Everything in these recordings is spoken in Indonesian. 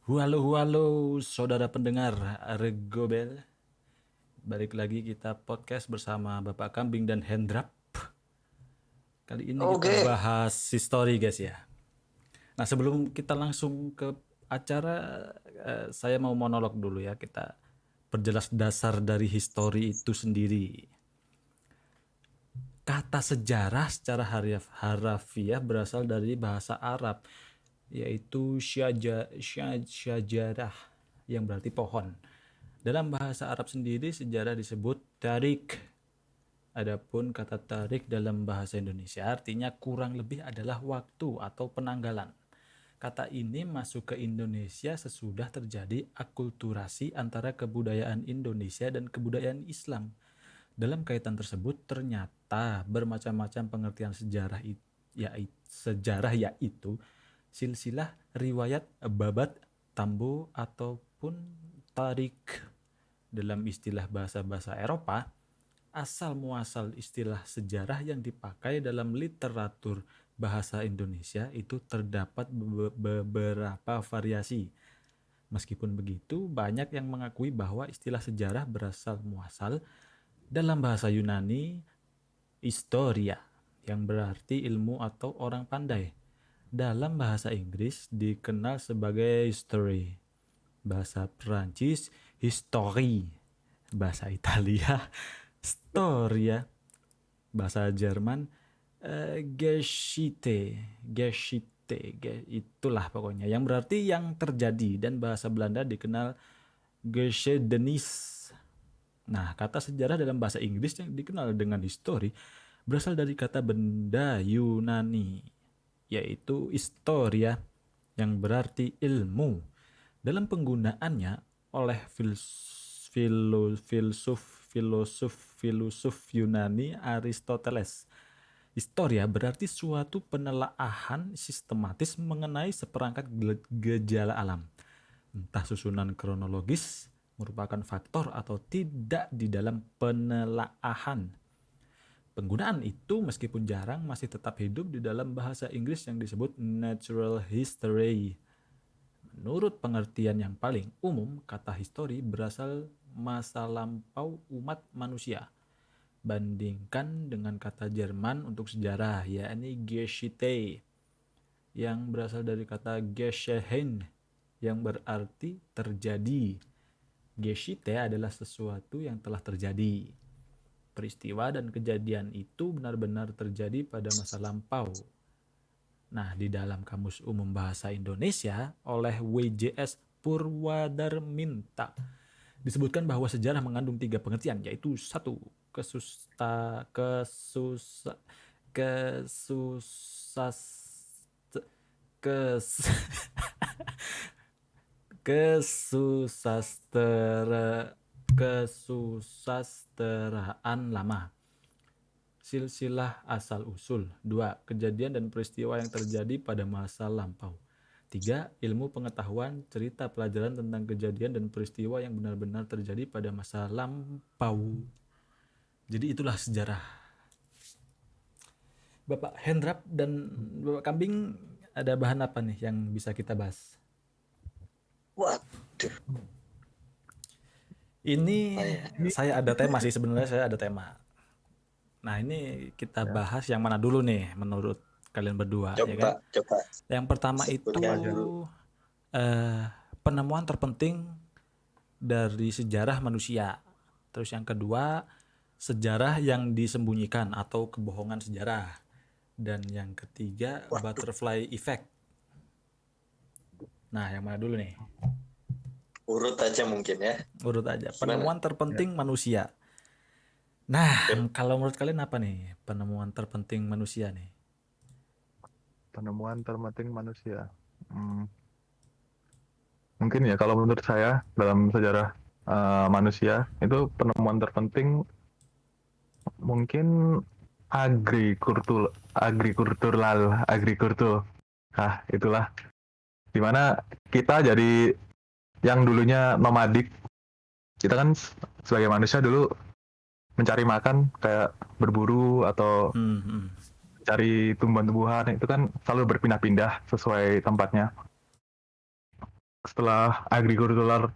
Halo, halo, saudara pendengar Regobel. Balik lagi kita podcast bersama Bapak Kambing dan Hendrap. Kali ini kita Oke, bahas history guys ya. Nah sebelum kita langsung ke acara, saya mau monolog dulu ya. Kita perjelas dasar dari history itu sendiri. Kata sejarah secara harafiah berasal dari bahasa Arab, yaitu syajarah yang berarti pohon. Dalam bahasa Arab sendiri sejarah disebut tarik. Adapun kata tarik dalam bahasa Indonesia artinya kurang lebih adalah waktu atau penanggalan. Kata ini masuk ke Indonesia sesudah terjadi akulturasi antara kebudayaan Indonesia dan kebudayaan Islam. Dalam kaitan tersebut ternyata bermacam-macam pengertian sejarah yaitu silsilah riwayat babat tambo ataupun tarik. Dalam istilah bahasa-bahasa Eropa, asal muasal istilah sejarah yang dipakai dalam literatur bahasa Indonesia itu terdapat beberapa variasi. Meskipun begitu, banyak yang mengakui bahwa istilah sejarah berasal muasal dalam bahasa Yunani historia, yang berarti ilmu atau orang pandai. Dalam bahasa Inggris dikenal sebagai history, bahasa Perancis history, bahasa Italia storia, bahasa Jerman Geschichte, itulah pokoknya yang berarti yang terjadi, dan bahasa Belanda dikenal Geschiedenis. Nah, kata sejarah dalam bahasa Inggris yang dikenal dengan history berasal dari kata benda Yunani, yaitu historia, yang berarti ilmu. Dalam penggunaannya oleh filosof Yunani Aristoteles, historia berarti suatu penelaahan sistematis mengenai seperangkat gejala alam, entah susunan kronologis merupakan faktor atau tidak di dalam penelaahan. Penggunaan itu meskipun jarang masih tetap hidup di dalam bahasa Inggris yang disebut natural history. Menurut pengertian yang paling umum, kata history berasal masa lampau umat manusia. Bandingkan dengan kata Jerman untuk sejarah, yakni Geschichte, yang berasal dari kata Geschehen, yang berarti terjadi. Geschichte adalah sesuatu yang telah terjadi. Peristiwa dan kejadian itu benar-benar terjadi pada masa lampau. Nah, di dalam Kamus Umum Bahasa Indonesia oleh WJS Purwadarminta disebutkan bahwa sejarah mengandung 3 pengertian, yaitu 1. Kesusta kesus kesusas kes kesusastere kesusasteraan lama. Silsilah asal-usul. 2. Kejadian dan peristiwa yang terjadi pada masa lampau. 3. Ilmu pengetahuan, cerita pelajaran tentang kejadian dan peristiwa yang benar-benar terjadi pada masa lampau. Jadi itulah sejarah. Bapak Hendrap dan Bapak Kambing, ada bahan apa nih yang bisa kita bahas? waduh, Ini saya saya ada tema sih, sebenarnya saya ada tema. Nah, ini kita Ya, bahas yang mana dulu nih menurut kalian berdua, ya kan? coba Yang pertama itu sebutkan dulu. eh, penemuan terpenting dari sejarah manusia. Terus yang kedua, sejarah yang disembunyikan atau kebohongan sejarah. Dan yang ketiga, Waduh, butterfly effect. Nah, yang mana dulu nih? urut aja mungkin ya. Urut aja. Gimana? Penemuan ya. terpenting manusia. Nah, Oke. kalau menurut kalian apa nih penemuan terpenting manusia nih? Penemuan terpenting manusia. Hmm, Mungkin ya kalau menurut saya dalam sejarah manusia itu penemuan terpenting mungkin agrikultural. Itulah dimana kita jadi yang dulunya nomadik. Kita kan sebagai manusia dulu mencari makan kayak berburu atau cari tumbuhan-tumbuhan itu kan selalu berpindah-pindah sesuai tempatnya. setelah agrikultural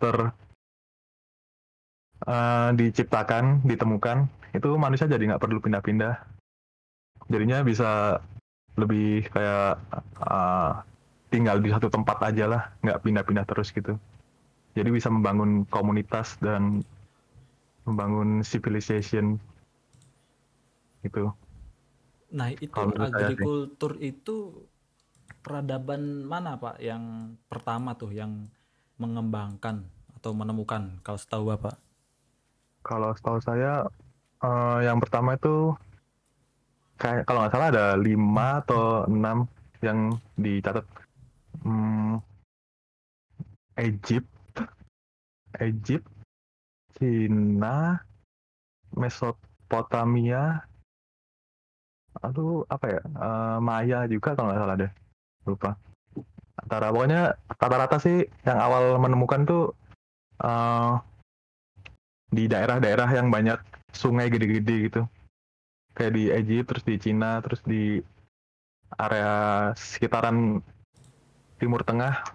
diciptakan, ditemukan, itu manusia jadi nggak perlu pindah-pindah. Jadinya bisa lebih kayak tinggal di satu tempat aja lah, nggak pindah-pindah terus gitu. Jadi bisa membangun komunitas dan membangun civilization gitu. Nah, itu Kalau menurut saya sih. agrikultur itu peradaban mana Pak yang pertama tuh yang mengembangkan atau menemukan kalau setahu Bapak? Kalau setahu saya yang pertama itu kayak kalau nggak salah ada 5 atau 6 yang dicatat. Hmm, Egypt, Egypt, Cina, Mesopotamia, lalu apa ya? Maya juga kalau nggak salah deh, lupa. Pokoknya rata-rata sih yang awal menemukan tuh eh, di daerah-daerah yang banyak sungai gede-gede gitu. Kayak di Egypt, terus di Cina, terus di area sekitaran Timur Tengah,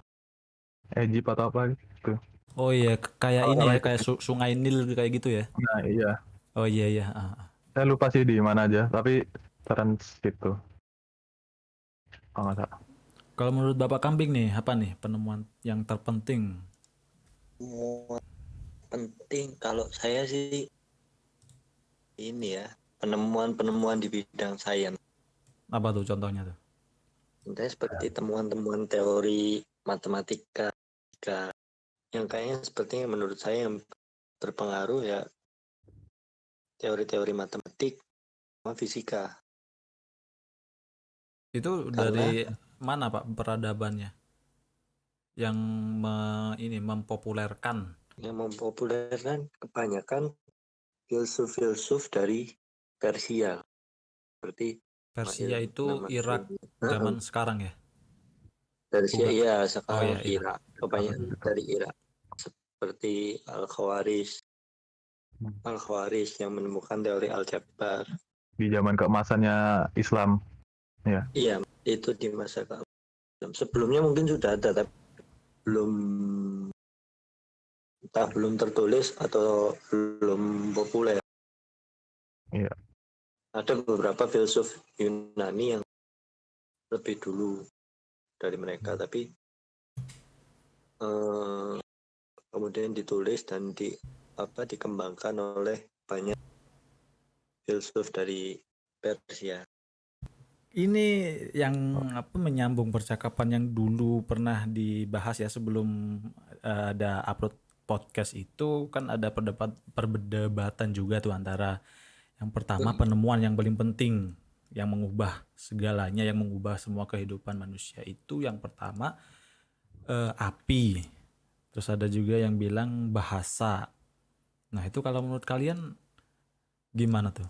Egypt atau apa gitu. Oh iya, kayak Kalau ini salah ya, itu kayak sih. Sungai Nil kayak gitu ya. Nah iya, Oh iya iya. saya lupa sih di mana aja, tapi trans situ kalau nggak salah. Kalau menurut Bapak Kambing nih, apa nih penemuan yang terpenting? Semua penting kalau saya sih ini ya, penemuan-penemuan di bidang sains. Apa tuh contohnya tuh? Contohnya seperti temuan-temuan teori matematika yang kayaknya sepertinya menurut saya yang berpengaruh ya teori-teori matematik sama fisika. Itu Karena dari mana Pak peradabannya yang ini mempopulerkan yang mempopulerkan kebanyakan filsuf-filsuf dari Persia seperti Persia itu Irak Heeh, zaman sekarang ya? Persia Bukan. ya Oh sekarang iya iya. Irak Apa kebanyakan gitu. dari Irak seperti Al-Khawarizm yang menemukan teori aljabar. Di zaman keemasannya Islam, ya. Iya, itu di masa sebelumnya mungkin sudah ada tapi belum entah belum tertulis atau belum populer. Iya. Ada beberapa filsuf Yunani yang lebih dulu dari mereka, tapi eh, kemudian ditulis dan dikembangkan oleh banyak filsuf dari Persia. Ini yang apa menyambung percakapan yang dulu pernah dibahas ya sebelum ada upload podcast itu kan ada perdebatan juga tuh antara yang pertama penemuan yang paling penting yang mengubah segalanya yang mengubah semua kehidupan manusia itu yang pertama api. Terus ada juga yang bilang bahasa. Nah, itu kalau menurut kalian gimana tuh?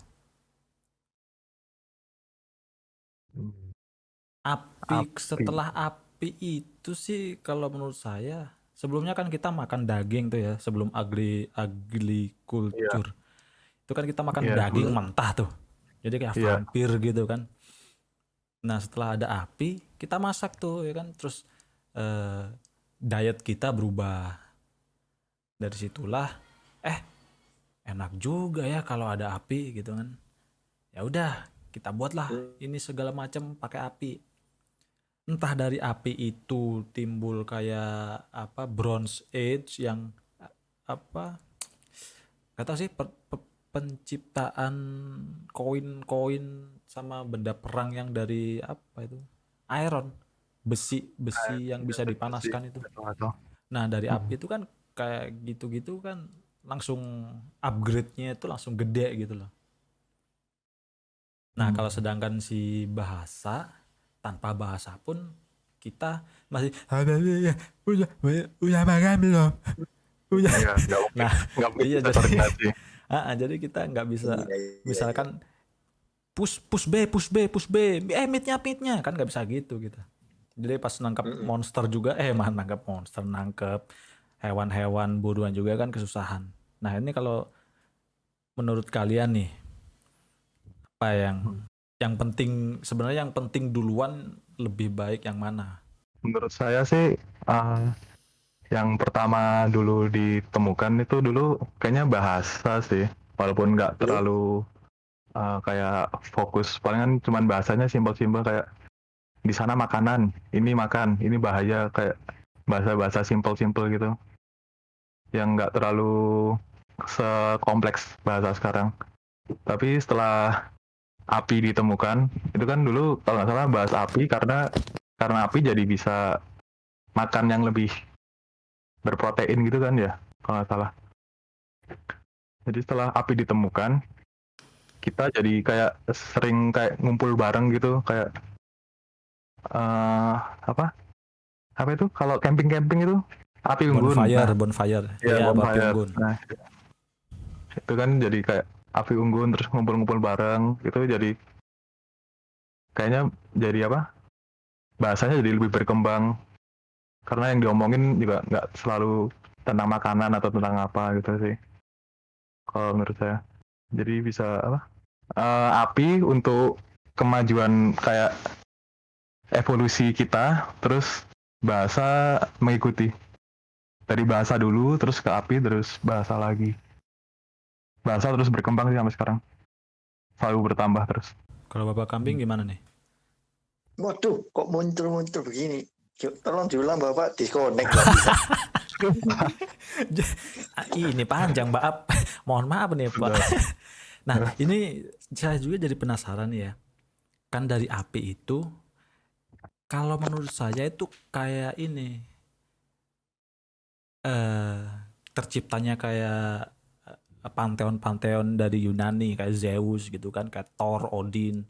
Api Api. setelah api itu sih kalau menurut saya sebelumnya kan kita makan daging tuh ya sebelum Iya, agriculture itu kan kita makan iya, daging mentah tuh jadi kayak iya. vampir gitu kan. Nah setelah ada api kita masak tuh ya kan terus eh, diet kita berubah dari situlah eh enak juga ya kalau ada api gitu kan ya udah kita buatlah ini segala macam pakai api. Entah dari api itu timbul kayak apa Bronze Age yang apa nggak tahu sih penciptaan koin-koin sama benda perang yang dari apa itu iron besi besi yang Iya, bisa sih. dipanaskan itu. Atau. Nah dari api itu kan kayak gitu-gitu kan langsung upgrade-nya itu langsung gede gitu loh. Nah kalau sedangkan si bahasa tanpa bahasa pun kita masih udah makan belum udah. Iya, Nah nggak mungkin iya bisa jadi koordinasi. jadi kita nggak bisa Iya, iya, iya. misalkan push B mitnya kan nggak bisa gitu. Jadi pas nangkap Mm-mm. monster juga mana nangkap monster nangkep hewan-hewan buruan juga kan kesusahan. Nah ini kalau menurut kalian nih apa yang penting sebenarnya yang penting duluan lebih baik yang mana? Menurut saya sih, uh, yang pertama dulu ditemukan itu dulu kayaknya bahasa sih, walaupun nggak Dulu terlalu kayak fokus, palingan cuman bahasanya simpel-simpel kayak di sana makanan, ini makan, ini bahaya, kayak bahasa-bahasa simpel-simpel gitu, yang nggak terlalu sekompleks bahasa sekarang. Tapi setelah api ditemukan, itu kan dulu kalau nggak salah bahas api karena api jadi bisa makan yang lebih berprotein gitu kan ya, kalau nggak salah. Jadi setelah api ditemukan, kita jadi kayak sering kayak ngumpul bareng gitu, kayak apa apa itu kalau camping-camping itu api unggun. Nah, bonfire. ya Iya, api bonfire. unggun. Nah, itu kan jadi kayak api unggun terus ngumpul-ngumpul bareng, itu jadi kayaknya jadi apa? Bahasanya jadi lebih berkembang karena yang diomongin juga nggak selalu tentang makanan atau tentang apa gitu sih. Kalau menurut saya. Jadi bisa apa? Api untuk kemajuan kayak evolusi kita, terus bahasa mengikuti. Dari bahasa dulu, terus ke api, terus bahasa lagi. Bahasa terus berkembang sih sampai sekarang. Selalu bertambah terus. Kalau Bapak Kambing gimana nih? waduh, kok muncul-muncul begini? Tolong diulang Bapak, disconnect nggak bisa. Ini panjang, Mbak. Mohon maaf nih, Pak. Nah, ini saya juga jadi penasaran ya. Kan dari api itu, kalau menurut saya itu kayak ini, terciptanya kayak panteon-panteon dari Yunani, kayak Zeus gitu kan, kayak Thor, Odin,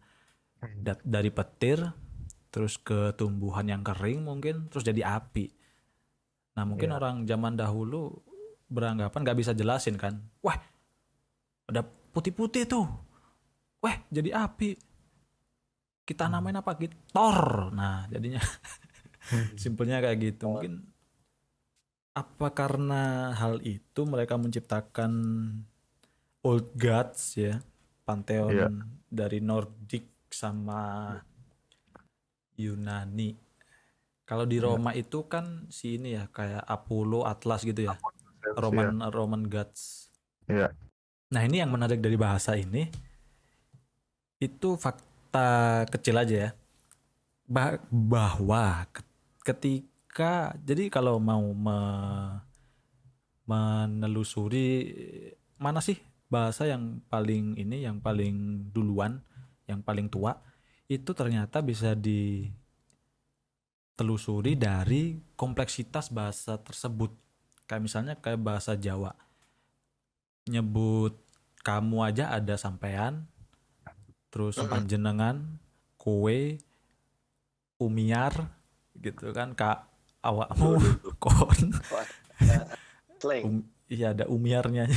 dari petir, terus ke tumbuhan yang kering mungkin, terus jadi api. Nah, mungkin orang zaman dahulu beranggapan nggak bisa jelasin kan. Wah, ada putih-putih tuh. Wah, jadi api. Kita namain apa gitu? Thor. Nah, jadinya simpelnya kayak gitu. Mungkin apa karena hal itu mereka menciptakan old gods ya, pantheon Iya. dari Nordik sama Yunani. Kalau di Roma itu kan si ini ya kayak Apollo, Atlas gitu ya. Roman gods. Iya. Nah, ini yang menarik dari bahasa ini itu fakta kecil aja ya. Bahwa ketika jadi kalau mau menelusuri mana sih bahasa yang paling ini, yang paling duluan, yang paling tua, itu ternyata bisa ditelusuri dari kompleksitas bahasa tersebut. Kayak misalnya kayak bahasa Jawa, nyebut kamu aja ada sampean, terus panjenengan, kowe, umiar gitu kan, kak awakmu, kon, Slang. iya ada umiarnya.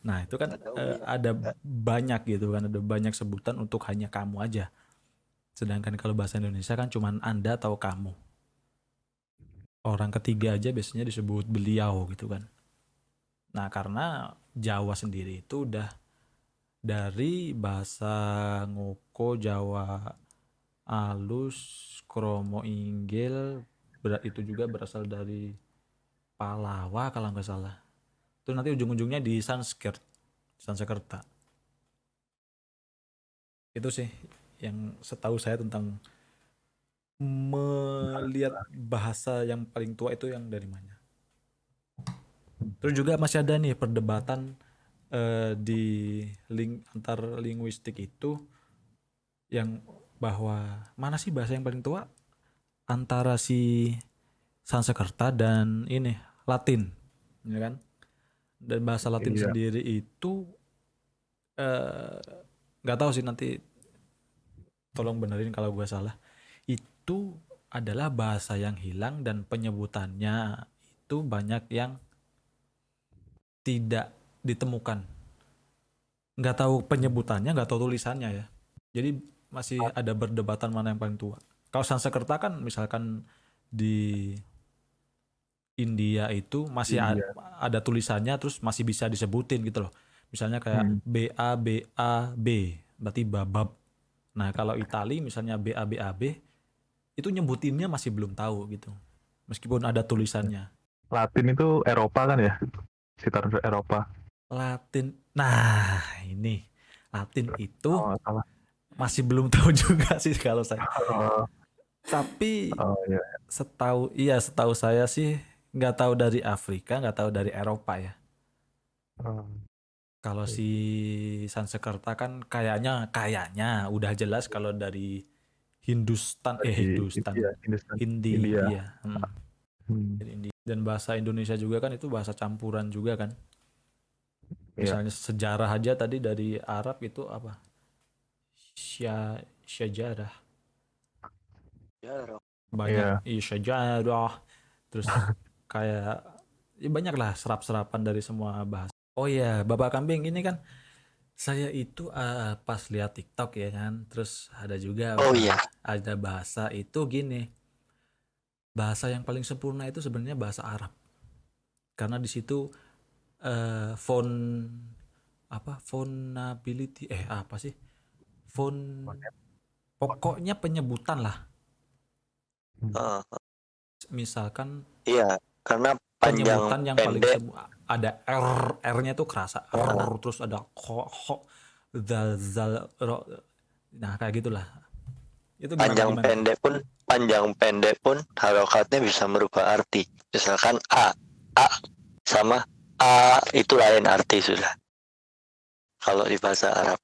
Nah itu kan ada banyak gitu kan, ada banyak sebutan untuk hanya kamu aja. Sedangkan kalau bahasa Indonesia kan cuman anda atau kamu. Orang ketiga aja biasanya disebut beliau gitu kan. Nah karena Jawa sendiri itu udah dari bahasa Ngoko, Jawa Alus, Kromo Inggil, itu juga berasal dari Palawa kalau nggak salah. Itu nanti ujung-ujungnya di Sanskerta. Itu sih yang setahu saya tentang melihat bahasa yang paling tua itu yang dari mana. Terus juga masih ada nih perdebatan di antar linguistik itu yang bahwa mana sih bahasa yang paling tua antara si Sanskerta dan ini Latin, ya kan? Dan bahasa Latin sendiri itu nggak tahu sih, nanti tolong benerin kalau gue salah. Itu adalah bahasa yang hilang dan penyebutannya itu banyak yang tidak ditemukan. Nggak tahu penyebutannya, nggak tahu tulisannya ya. Jadi masih ada berdebatan mana yang paling tua. Kalau Sanskerta kan misalkan di India itu masih ada tulisannya, terus masih bisa disebutin gitu loh. Misalnya kayak BABAB, berarti babab. Nah kalau Itali misalnya BABAB, itu nyebutinnya masih belum tahu gitu. Meskipun ada tulisannya. Latin itu Eropa kan ya? Sekitar Eropa. Latin. Nah, ini Latin itu Oh, nggak salah. masih belum tahu juga sih kalau saya. Oh, Tapi oh iya. setahu saya sih nggak tahu dari Afrika, nggak tahu dari Eropa ya. Oh, Kalau iya. si Sansekerta kan kayaknya udah jelas kalau dari Dari Hindustan, India, Hindustan, Hindi, India. iya. Hmm, Dari India. Dan bahasa Indonesia juga kan itu bahasa campuran juga kan. iya. Misalnya sejarah aja tadi dari Arab itu apa? Syajarah. Ya, Rob. Banyak Iya. syajarah. Terus kayak ya banyak lah serap-serapan dari semua bahasa. Oh iya, Bapak Kambing ini kan saya itu pas lihat TikTok ya kan, terus ada juga Oh iya, ada bahasa itu gini. Bahasa yang paling sempurna itu sebenarnya bahasa Arab. Karena di situ phonability apa sih? Font pokoknya penyebutan lah. Hmm. eh, Misalkan iya, karena panjang penyebutan yang paling pendek. ada R-nya tuh kerasa eh, terus ada kho zal ro. Nah, kayak gitulah. Itu gimana tuh? panjang pendek pun harokatnya bisa merubah arti. Misalkan A sama A itu lain arti sudah. Kalau di bahasa Arab.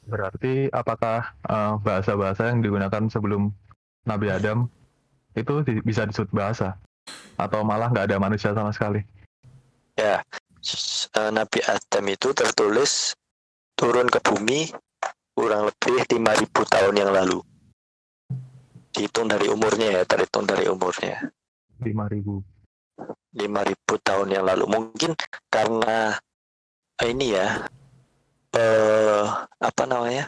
Berarti apakah bahasa-bahasa yang digunakan sebelum Nabi Adam itu bisa disebut bahasa? Atau malah nggak ada manusia sama sekali? Ya, Nabi Adam itu tertulis turun ke bumi kurang lebih 5.000 tahun yang lalu. Terhitung dari umurnya. 5.000. 5.000 tahun yang lalu. Mungkin karena ini ya, apa namanya?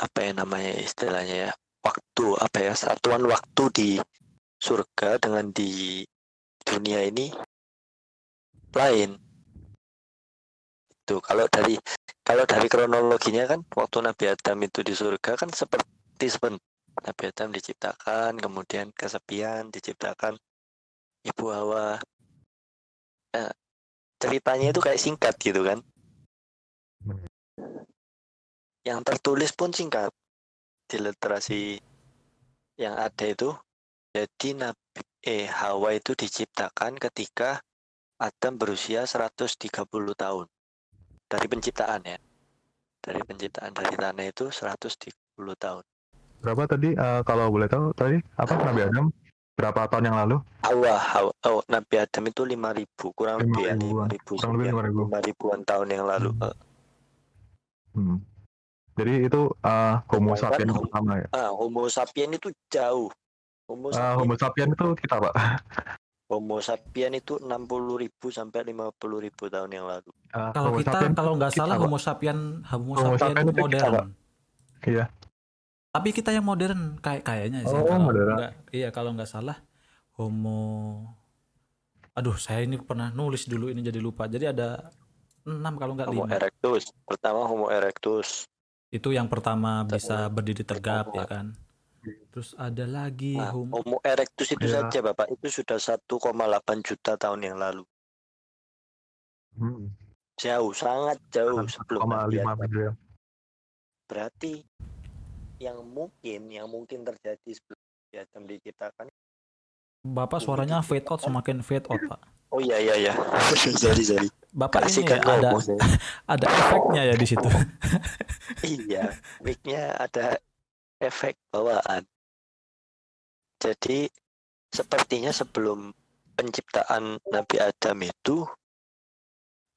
Apa ya namanya istilahnya ya? Waktu, apa ya? Satuan waktu di surga dengan di dunia ini lain. Tuh, kalau dari kronologinya kan waktu Nabi Adam itu di surga kan seperti sebentar. Nabi Adam diciptakan, kemudian kesepian, diciptakan Ibu Hawa. Nah, ceritanya itu kayak singkat gitu kan. Hmm. Yang tertulis pun singkat di literasi yang ada itu. Jadi Hawa itu diciptakan ketika Adam berusia 130 tahun. Dari penciptaan ya. Dari penciptaan dari tanah itu 130 tahun. Berapa tadi kalau boleh tahu tadi apa Nabi Adam berapa tahun yang lalu? Nabi Adam itu 5.000 kurang Lima lebih ya, ribuan, 5.000 kurang lebih sekian, 5.000. 5.000-an tahun yang lalu. Hmm. Hmm. Jadi itu Homo Sedangkan sapien pertama ya. Homo sapien itu jauh. Homo sapien Homo itu sapien itu kita Pak. Homo sapien itu 60.000 sampai 50.000 tahun yang lalu. Kalau Homo kita sapien itu kalau nggak kita salah Pak. Homo Homo sapien sapien itu itu kita modern. Pak. Iya. Tapi kita yang modern kayaknya sih Oh modern. kalau nggak salah Homo. Aduh, saya ini pernah nulis dulu ini jadi lupa. Jadi ada 6 kalau nggak Homo 5. erectus. Pertama Homo erectus. Itu yang pertama bisa Terus berdiri tegap pertama. ya kan. Terus ada lagi Nah, Homo erectus itu Iya. saja Bapak, itu sudah 1,8 juta tahun yang lalu. Hmm. Jauh, sangat jauh sebelum Nabi 1,5 Adam. miliar. Berarti yang mungkin terjadi sebelum Nabi Adam diciptakan. Bapak Bumi suaranya fade out diciptakan. semakin fade out, Pak. Oh iya. Sorry. Bapak ini Kasihkan ada ngomong saya. ada efeknya ya di situ. Iya, mic-nya ada efek bawaan. Jadi sepertinya sebelum penciptaan Nabi Adam itu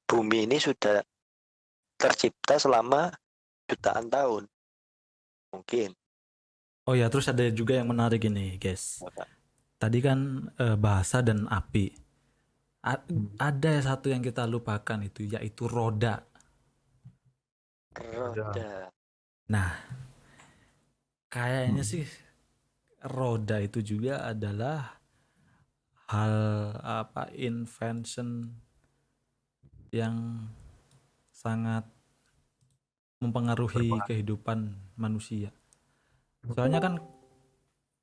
bumi ini sudah tercipta selama jutaan tahun. Mungkin. Oh ya, terus ada juga yang menarik ini, guys. Bapak. Tadi kan bahasa dan api. Hmm. Ada satu yang kita lupakan itu yaitu roda. Roda. Nah, kayaknya Hmm. sih roda itu juga adalah hal invention yang sangat mempengaruhi kehidupan manusia. Soalnya kan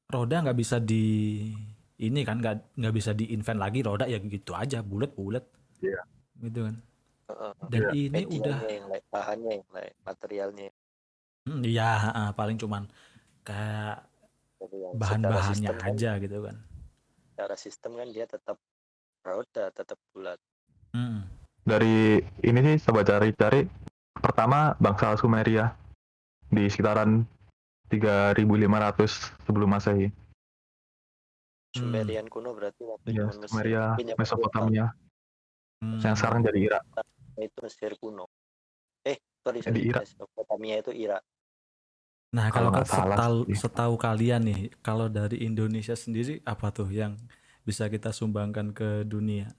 roda nggak bisa ini kan nggak bisa di-invent lagi roda ya gitu aja bulat Iya. gitu kan. Heeh. Dan Iya. ini udah Medianya yang lain, bahannya yang lain, materialnya. iya paling cuman kayak Jadi yang secara bahan-bahannya sistem kan, aja gitu kan. dia tetap roda, tetap bulat. Mm. Dari ini sih coba cari-cari, pertama bangsa Sumeria di sekitaran 3500 sebelum Masehi. Sumerian kuno berarti waktu Iya, zaman Mesir. Sumeria, Punya Mesopotamia, yang sekarang jadi Irak. itu Mesir kuno. Sorry, Jadi Irak Mesopotamia itu Irak. Nah, kalau kalau nggak salah sih. setahu kalian nih, kalau dari Indonesia sendiri apa tuh yang bisa kita sumbangkan ke dunia?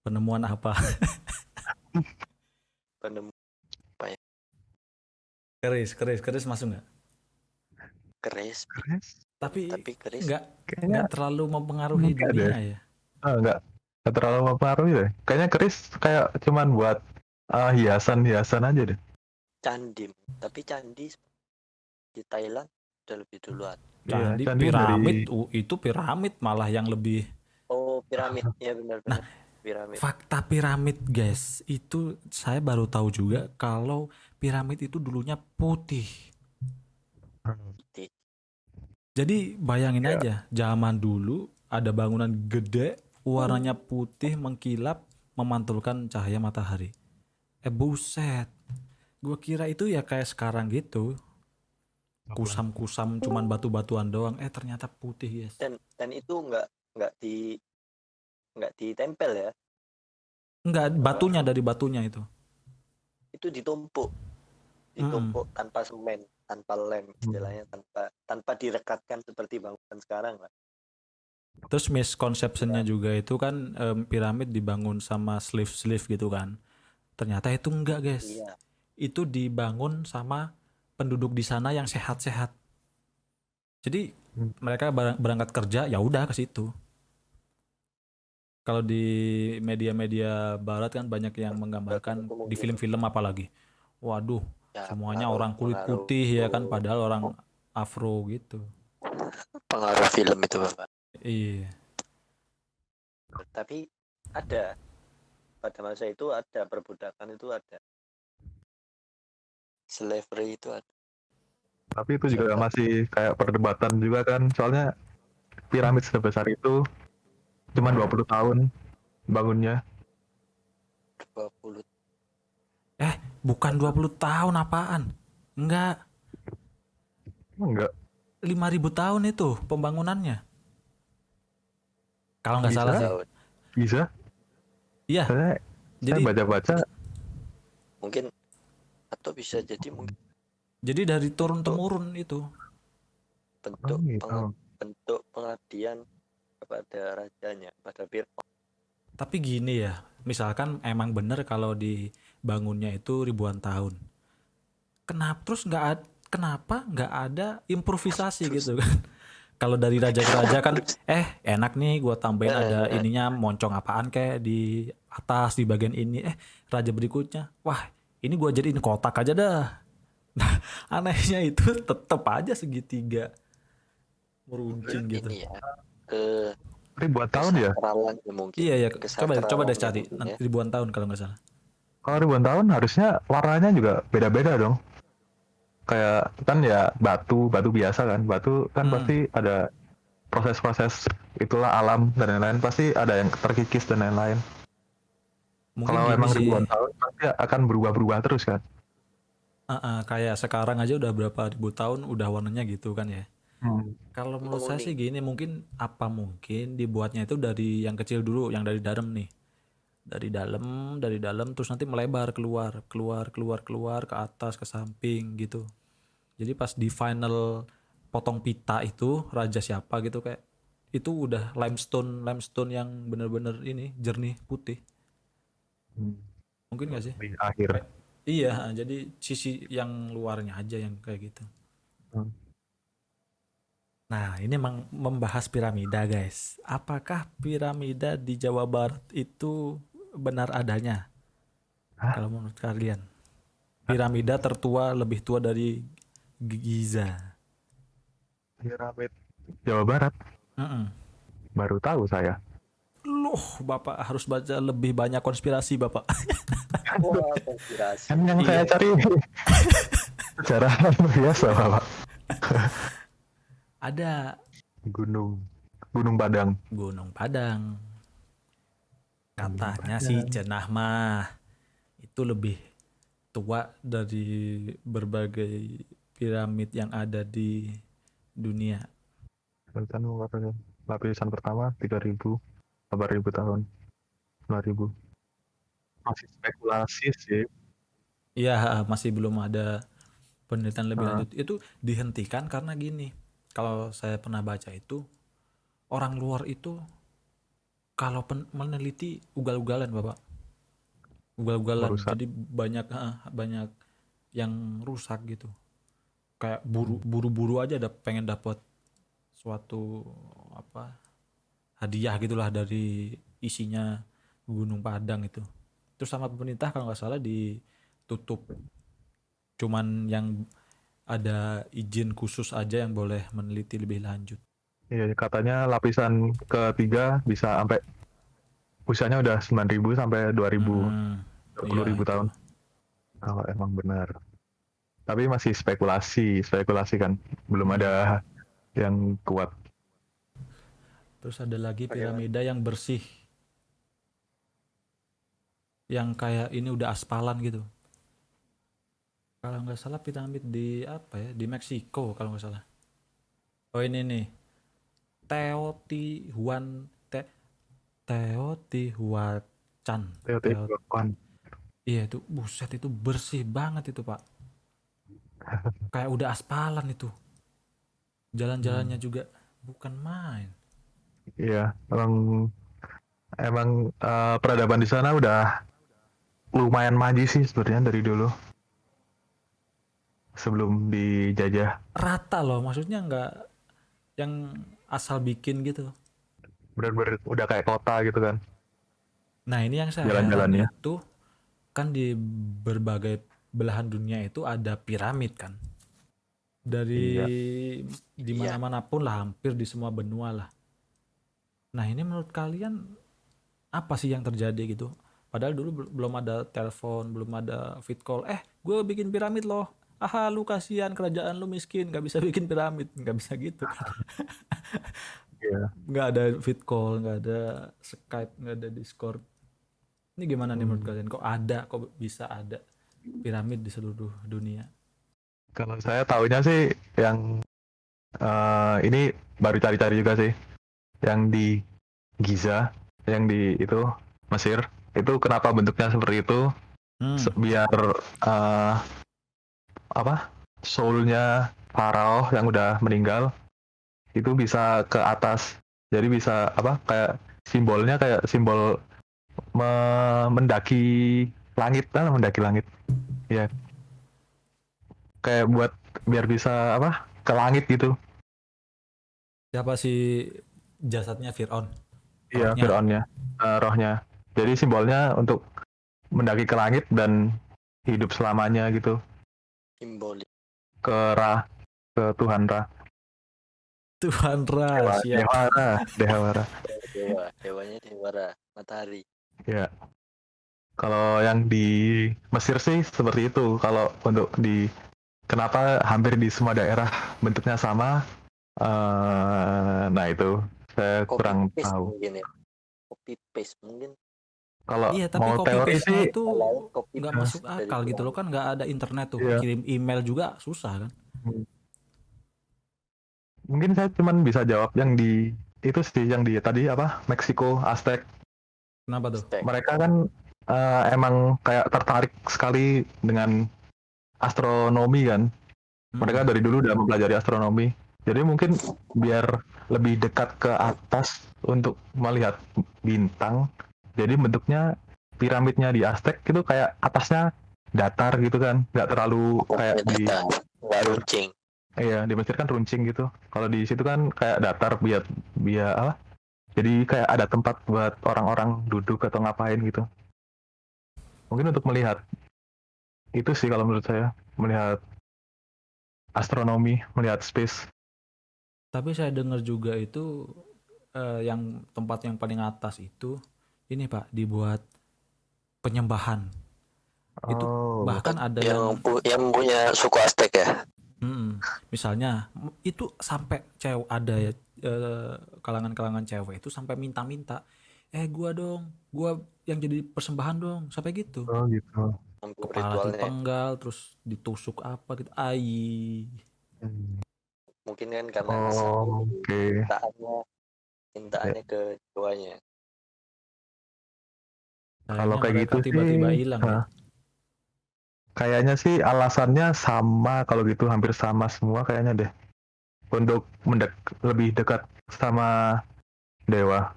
Penemuan apa? Penemu Keris masuk nggak? keris, Tapi tapi keris Kayaknya nggak terlalu mempengaruhi enggak dunia deh. ya. Nggak terlalu mempengaruhi deh. Kayaknya keris kayak cuman buat hiasan-hiasan aja deh. candi. Tapi candi di Thailand udah lebih duluan. Iya, Candi candi piramid dari itu piramid malah yang lebih. Oh, piramid. Ya benar-benar. Nah, Piramid. fakta piramid guys, itu saya baru tahu juga kalau piramid itu dulunya putih. Jadi bayangin Ya. aja, zaman dulu ada bangunan gede, warnanya putih, mengkilap, memantulkan cahaya matahari. Buset, gua kira itu ya kayak sekarang gitu, kusam-kusam cuman batu-batuan doang. Ternyata putih guys. Dan itu nggak ditempel ya. Enggak, batunya dari batunya itu. Itu ditumpuk tanpa semen, tanpa lem, istilahnya tanpa direkatkan seperti bangunan sekarang lah. Terus misconceptionnya juga itu kan piramid dibangun sama slave gitu kan. Ternyata itu enggak guys. Iya. Itu dibangun sama penduduk di sana yang sehat-sehat. Jadi mereka berangkat kerja ya udah ke situ. Kalau di media-media barat kan banyak yang menggambarkan di film-film apalagi. Waduh, Ya, semuanya orang kulit putih ya kan, padahal orang Afro gitu. Pengaruh film itu, Bapak. Iya. Tapi ada pada masa itu ada perbudakan, itu ada slavery, itu ada. Tapi itu juga masih kayak perdebatan juga kan, soalnya piramid sebesar itu cuma 20 tahun bangunnya. 20. Bukan 20 tahun apaan? Enggak, Enggak 5.000 tahun itu pembangunannya. Kalau nggak Bisa. salah sih. bisa. Iya. Saya Jadi baca-baca Mungkin, atau bisa jadi mungkin jadi dari turun temurun itu. bentuk gitu. bentuk pengabdian kepada rajanya, pada Fir'aun. Tapi gini ya, misalkan emang bener kalau dibangunnya itu ribuan tahun. Kenapa nggak ada improvisasi gitu kan? Kalau dari raja ke raja kan, enak nih gua tambahin ada ininya moncong apaan kayak di atas di bagian ini. Raja berikutnya, wah ini gua jadiin kotak aja dah. Nah, anehnya itu tetap aja segitiga meruncing gitu. Ini ya, ribuan tahun ya. kesakralannya mungkin. Iya ya, coba deh Kesakralannya cari mungkin ya. ribuan tahun kalau nggak salah. Kalau ribuan tahun harusnya warnanya juga beda-beda dong. Kayak kan ya batu biasa kan, batu kan pasti ada proses-proses, itulah alam dan lain-lain, pasti ada yang terkikis dan lain-lain. Mungkin Kalau gini emang sih, ribuan tahun pasti akan berubah-berubah terus kan. kayak sekarang aja udah berapa ribu tahun udah warnanya gitu kan ya. Kalau menurut saya sih gini, mungkin dibuatnya itu dari yang kecil dulu, yang dari dalam nih. Dari dalam terus nanti melebar keluar ke atas ke samping gitu. Jadi pas di final potong pita itu raja siapa gitu kayak itu udah limestone yang bener-bener ini jernih putih. Mungkin gak sih? Di akhir. Iya, jadi sisi yang luarnya aja yang kayak gitu. Nah, ini emang membahas piramida, guys. Apakah piramida di Jawa Barat itu benar adanya? Kalau menurut kalian, piramida tertua lebih tua dari Giza. Piramid Jawa Barat. Baru tahu saya. Loh, Bapak harus baca lebih banyak konspirasi, Bapak. Wah, konspirasi. Kan yang saya Iya. cari sejarah biasa, Pak. Ada Gunung Padang. Gunung Padang. Katanya sih Padang. Cenah mah itu lebih tua dari berbagai piramid yang ada di dunia. Lapisan pertama 3.000, 8.000 tahun, 9.000. Masih spekulasi sih. Iya, masih belum ada penelitian lebih Nah, lanjut. Itu dihentikan karena gini. Kalau saya pernah baca itu, orang luar itu kalau meneliti ugal-ugalan, Bapak. Ugal-ugalan. merusak. Jadi banyak yang rusak gitu. Kayak buru-buru aja pengen dapat suatu apa hadiah gitulah dari isinya Gunung Padang itu. Terus sama pemerintah kalau nggak salah ditutup. Cuman yang ada izin khusus aja yang boleh meneliti lebih lanjut. Iya, katanya lapisan ketiga bisa sampai usianya udah 9.000 sampai 2.000, Iya 20.000 itu. tahun. Kalau emang benar. Tapi masih spekulasi kan. Belum ada yang kuat. Terus ada lagi Bagaimana? piramida yang bersih, yang kayak ini udah aspalan gitu. Kalau nggak salah piramid di apa ya? Di Meksiko kalau nggak salah. Oh ini nih, Teotihuacan. Teotihuacan. Teo, Teotihuacan. iya itu buset itu bersih banget itu Pak. Kayak udah aspalan itu. Jalan-jalannya juga bukan main. Iya, emang peradaban di sana udah lumayan maju sih sebenarnya dari dulu sebelum dijajah. Rata loh, maksudnya nggak yang asal bikin gitu. Benar-benar udah kayak kota gitu kan Nah ini yang saya heran jalan-jalannya. itu kan di berbagai belahan dunia itu ada piramid kan. Dari Iya. di Iya. mana-mana pun lah, hampir di semua benua lah. Nah ini menurut kalian apa sih yang terjadi gitu? Padahal dulu belum ada telepon, belum ada fit call. Gue bikin piramid loh. Aha, lu kasihan kerajaan lu miskin, nggak bisa bikin piramid, nggak bisa gitu kan? Iya. Nggak ada fit call, nggak ada Skype, nggak ada Discord. Ini gimana nih menurut kalian? Kok bisa ada piramid di seluruh dunia? Kalau saya tahunya sih yang ini baru cari-cari juga sih yang di Giza, yang di itu Mesir. Itu kenapa bentuknya seperti itu? Hmm, Biar eh, apa? Soulnya Pharaoh yang udah meninggal itu bisa ke atas. Jadi bisa apa? Kayak simbolnya kayak simbol mendaki langit kan, mendaki langit. Ya, kayak buat biar bisa apa? Ke langit gitu. siapa sih jasadnya Fir'aun? Iya, Rohnya. Fir'aunnya, rohnya. Jadi simbolnya untuk mendaki ke langit dan hidup selamanya gitu. Simbolik. Ke Ra, ke Tuhan Ra. Tuhan Ra, siap. Dewa Ra, Dewa Ra. Dewanya Dewara, matahari. Ya. Kalau yang di Mesir sih seperti itu. Kalau untuk di kenapa hampir di semua daerah bentuknya sama? Nah itu saya Copy kurang paste tahu. mungkin ya. Copy paste mungkin. Kalau Iya, tapi mau copy teori paste-nya sih, itu Kalau copy nggak paste masuk dari akal gitu loh, piramid. kan nggak ada internet tuh. ya, Kirim email juga susah kan? mungkin saya cuman bisa jawab yang di itu sih yang di tadi apa Meksiko Aztec. Kenapa tuh? Stack. Mereka kan emang kayak tertarik sekali dengan astronomi kan. Mereka dari dulu udah mempelajari astronomi. Jadi mungkin biar lebih dekat ke atas untuk melihat bintang. Jadi bentuknya piramidnya di Aztec itu kayak atasnya datar gitu kan, nggak terlalu kayak di Nggak runcing. di Mesir kan runcing gitu. Kalau di situ kan kayak datar biar biar apa? Jadi kayak ada tempat buat orang-orang duduk atau ngapain gitu. Mungkin untuk melihat itu sih kalau menurut saya melihat astronomi, melihat space. Tapi saya dengar juga itu yang tempat yang paling atas itu ini Pak dibuat penyembahan. Itu Oh, bahkan ada yang yang punya suku Aztec ya. misalnya itu sampai cewek ada ya, kalangan-kalangan cewek itu sampai minta-minta, gua dong, gua yang jadi persembahan dong, sampai gitu. oh gitu. Untuk Kepala ritualnya. dipenggal terus ditusuk apa gitu. Hmm. Mungkin kan karena Oh, saking oke. cintaannya ke jiwanya. Kalau Sayangnya kayak mereka gitu sih, tiba-tiba hilang ya. kayaknya sih alasannya sama kalau gitu, hampir sama semua kayaknya deh. Untuk lebih dekat sama dewa.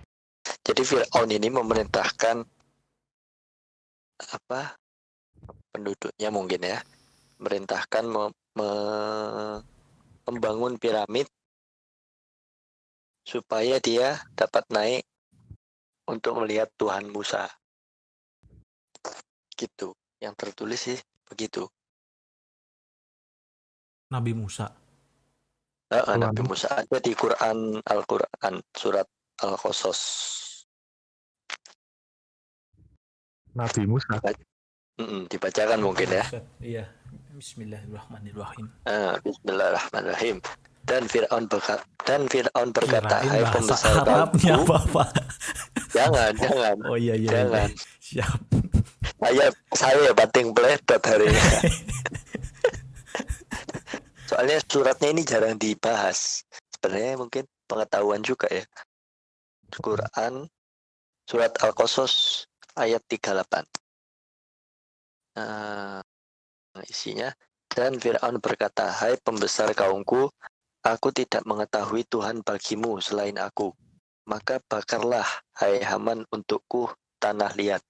Jadi Fir'aun ini memerintahkan apa penduduknya mungkin ya, merintahkan membangun piramid supaya dia dapat naik untuk melihat Tuhan Musa. Gitu. Yang tertulis sih begitu. Nabi Musa. Nabi Musa ada di Al-Quran surat Al-Qasas. Nabi Musa. Dibacakan mungkin ya. Iya. Bismillahirrahmanirrahim. Bismillahirrahmanirrahim. Dan Fir'aun berkata, Kirain hai bahasa pembesar Arabnya kaumku. Bapak. Jangan. Oh iya. Jangan. Siap. Saya bating peletot hari ini. Soalnya suratnya ini jarang dibahas. Sebenarnya mungkin pengetahuan juga ya. Quran surat Al-Qasas ayat 38. Isinya, dan Fir'aun berkata, hai pembesar kaumku, aku tidak mengetahui Tuhan bagimu selain aku. Maka bakarlah, hai Haman, untukku tanah liat.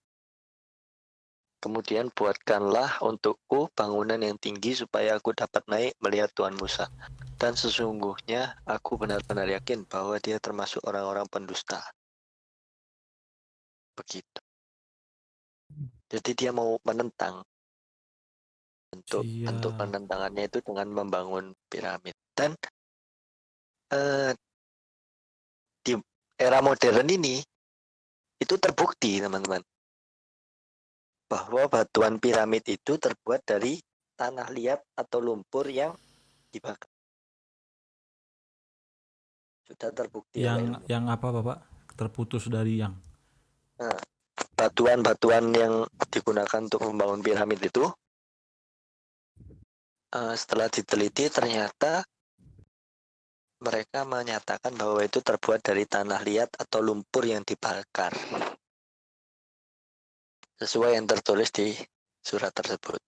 Kemudian buatkanlah untukku bangunan yang tinggi supaya aku dapat naik melihat Tuhan Musa. Dan sesungguhnya aku benar-benar yakin bahwa dia termasuk orang-orang pendusta. Begitu. Jadi dia mau menentang. Bentuk penentangannya itu dengan membangun piramid. Dan di era modern ini itu terbukti teman-teman bahwa batuan piramid itu terbuat dari tanah liat atau lumpur yang dibakar. Sudah terbukti yang apa Bapak? Terputus dari yang batuan-batuan yang digunakan untuk membangun piramid itu setelah diteliti ternyata mereka menyatakan bahwa itu terbuat dari tanah liat atau lumpur yang dibakar. Sesuai yang tertulis di surat tersebut.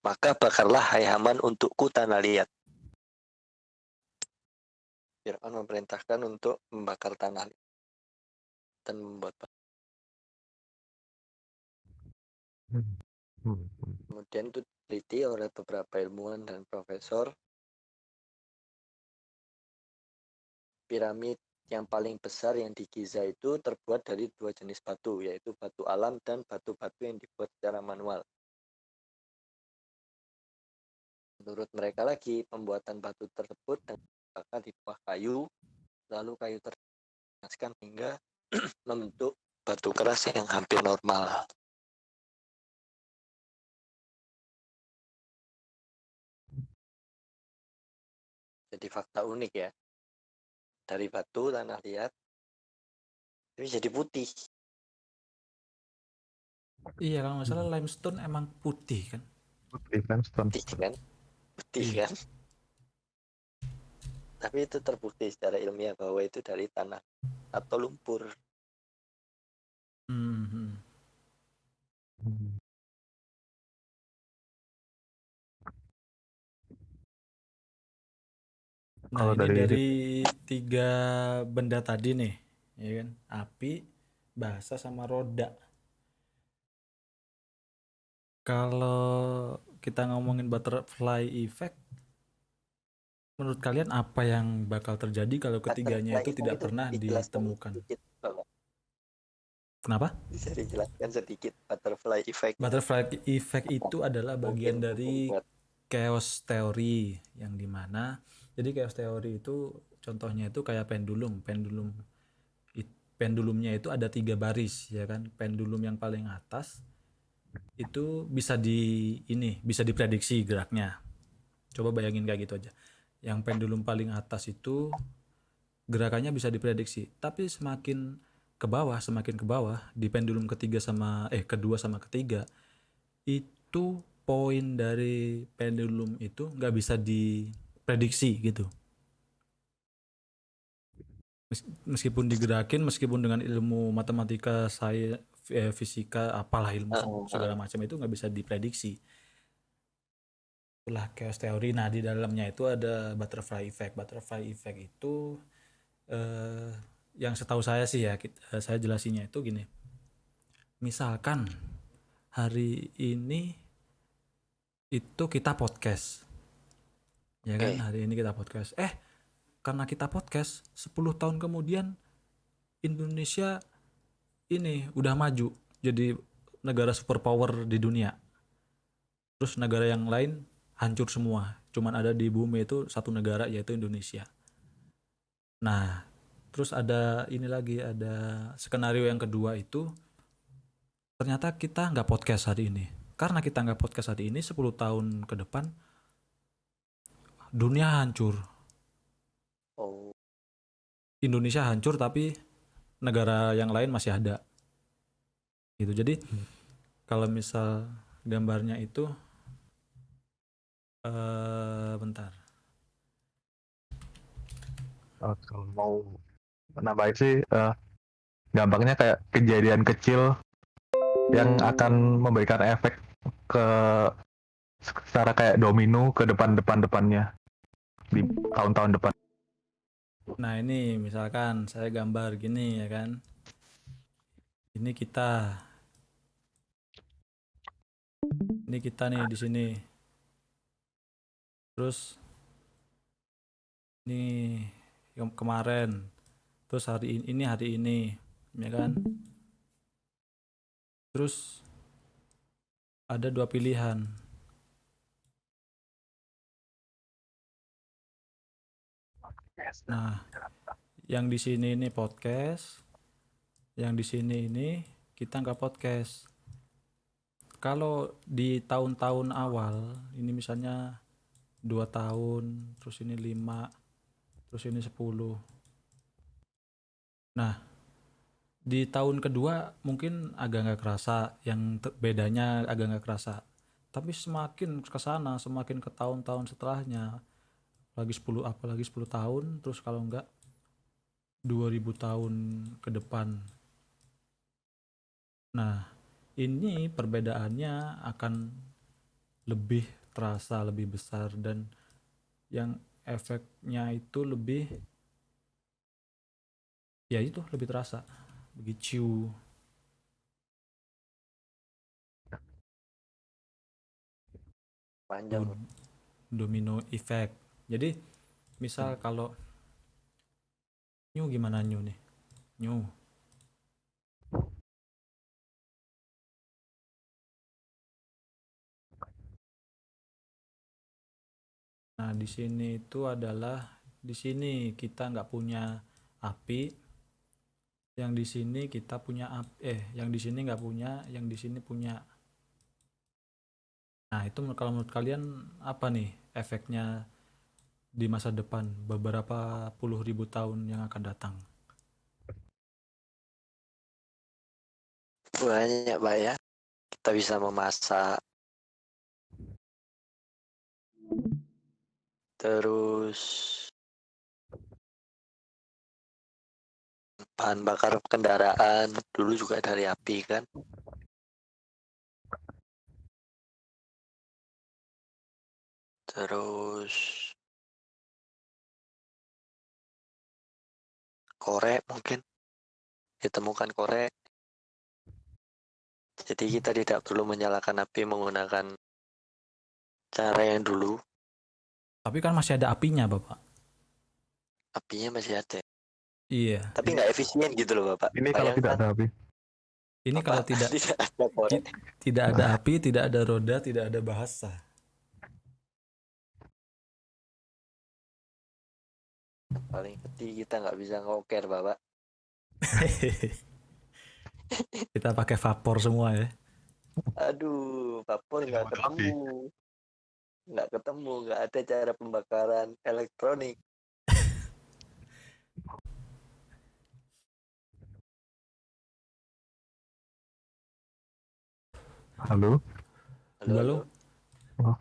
Maka bakarlah hai Haman untukku tanah liat. Fir'aun memerintahkan untuk membakar tanah liat dan membuat. Kemudian itu diteliti oleh beberapa ilmuwan dan profesor. Piramid yang paling besar yang di Giza itu terbuat dari 2 jenis batu, yaitu batu alam dan batu-batu yang dibuat secara manual. Menurut mereka lagi, pembuatan batu tersebut dibakar di bawah kayu, lalu kayu terpanaskan hingga membentuk batu keras yang hampir normal. Jadi fakta unik ya. Dari batu tanah liat ini jadi putih. Iya, kalau nggak salah limestone emang putih kan? Putih kan? Tapi itu terbukti secara ilmiah bahwa itu dari tanah atau lumpur. Nah, ini dari 3 benda tadi nih, ya kan? Api, bahasa, sama roda. Kalau kita ngomongin butterfly effect, menurut kalian apa yang bakal terjadi kalau ketiganya itu tidak pernah ditemukan? Kenapa? Bisa dijelaskan sedikit butterfly effect. Butterfly effect itu adalah bagian dari chaos theory, yang dimana Jadi chaos teori itu contohnya itu kayak pendulum. Pendulumnya itu ada 3 baris ya kan. Pendulum yang paling atas itu bisa diprediksi geraknya. Coba bayangin kayak gitu aja. Yang pendulum paling atas itu gerakannya bisa diprediksi, tapi semakin ke bawah di pendulum kedua sama ketiga itu poin dari pendulum itu nggak bisa diprediksi gitu. Meskipun digerakin, meskipun dengan ilmu matematika, saya fisika, apalah ilmu segala macam itu nggak bisa diprediksi. Itulah chaos teori. Nah, di dalamnya itu ada butterfly effect. Butterfly effect itu yang setahu saya sih ya, saya jelasinnya itu gini. Misalkan hari ini itu kita podcast. Ya kan, hari ini kita podcast. Karena kita podcast, 10 tahun kemudian Indonesia ini udah maju jadi negara superpower di dunia. Terus negara yang lain hancur semua. Cuman ada di bumi itu satu negara, yaitu Indonesia. Nah, terus ada skenario yang kedua itu ternyata kita nggak podcast hari ini. Karena kita nggak podcast hari ini, 10 tahun ke depan dunia hancur. Indonesia hancur tapi negara yang lain masih ada. Gitu. Jadi kalau misal gambarnya itu bentar. Kalau mau nambahin sih gampangnya kayak kejadian kecil yang akan memberikan efek ke secara kayak domino ke depannya di tahun-tahun depan. Nah, ini misalkan saya gambar gini ya kan. Ini kita nih di sini. Terus ini yang kemarin. Terus hari ini ya kan. Terus ada 2 pilihan. Nah, yang di sini ini podcast, yang di sini ini kita nggak podcast. Kalau di tahun-tahun awal, ini misalnya 2 tahun, terus ini 5, terus ini 10. Nah, di tahun kedua mungkin agak nggak kerasa, bedanya agak nggak kerasa. Tapi semakin ke sana, semakin ke tahun-tahun setelahnya, apalagi 10 tahun, terus kalau enggak 2000 tahun ke depan. Nah, ini perbedaannya akan lebih terasa, lebih besar, dan yang efeknya itu lebih terasa, begitu. Panjang. Domino effect. Jadi misal kalau gimana nih? Nah, di sini kita nggak punya api, yang di sini kita punya yang di sini nggak punya, yang di sini punya. Nah, itu kalau menurut kalian apa nih efeknya di masa depan, beberapa puluh ribu tahun yang akan datang? Banyak, Pak ya. Kita bisa memasak. Terus bahan bakar kendaraan dulu juga dari api kan. Terus korek mungkin ditemukan korek. Jadi kita tidak perlu menyalakan api menggunakan cara yang dulu. Tapi kan masih ada apinya, Bapak. Apinya masih ada. Iya. Tapi nggak efisien gitu loh, Bapak. Ini kalau tidak ada api. Ini kalau tidak ada korek. tidak ada api, tidak ada roda, tidak ada bahasa. paling gede kita nggak bisa ngoker bapak. Kita pakai vapor semua ya. Aduh, vapor Jadi nggak butuh api. ketemu, nggak ada cara pembakaran elektronik. Halo. Halo, Halo, halo. halo. Oh,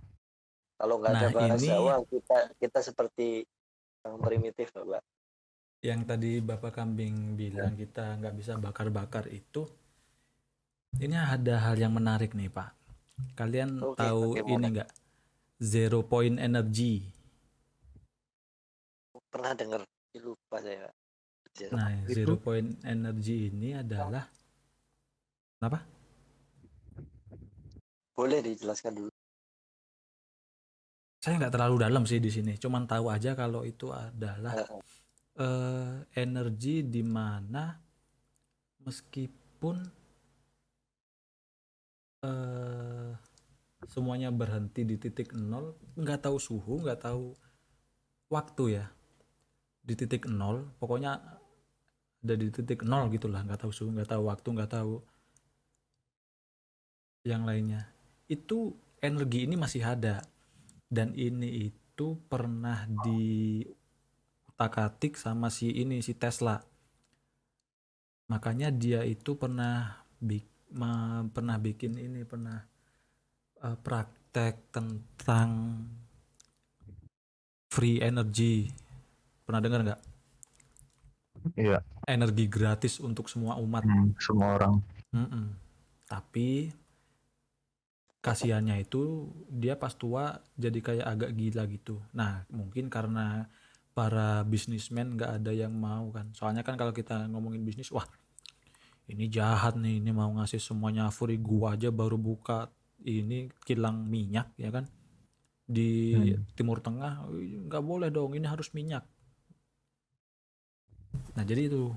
Kalau nggak ada Nah, bahasa, ini wah kita seperti yang primitif bapak. yang tadi Bapak Kambing ya. bilang kita nggak bisa bakar-bakar itu, ini ada hal yang menarik nih Pak. Kalian Oke, tahu ini bagaimana? nggak? Zero point energy. Pernah dengar? Lupa saya. Zero. Nah, Itu zero point energy ini adalah apa? Boleh dijelaskan dulu. Saya nggak terlalu dalam sih di sini. Cuman tahu aja kalau itu adalah Heeh. energi di mana meskipun eh, semuanya berhenti di titik nol, nggak tahu suhu, nggak tahu waktu ya, di titik nol, pokoknya ada di titik nol gitulah, nggak tahu suhu, nggak tahu waktu, nggak tahu yang lainnya. Itu energi ini masih ada, dan ini itu pernah diutak-atik sama si Tesla. Makanya dia itu pernah bikin ini, pernah praktek tentang free energy. Pernah dengar nggak? iya. Energi gratis untuk semua umat. Semua orang. Mm-mm. Tapi kasihannya itu dia pas tua jadi kayak agak gila gitu. Nah, mungkin karena para bisnismen nggak ada yang mau kan. Soalnya kan kalau kita ngomongin bisnis, wah ini jahat nih, ini mau ngasih semuanya free, gua aja baru buka ini kilang minyak ya kan. Di Hmm. Timur Tengah nggak boleh dong, ini harus minyak. Nah, jadi itu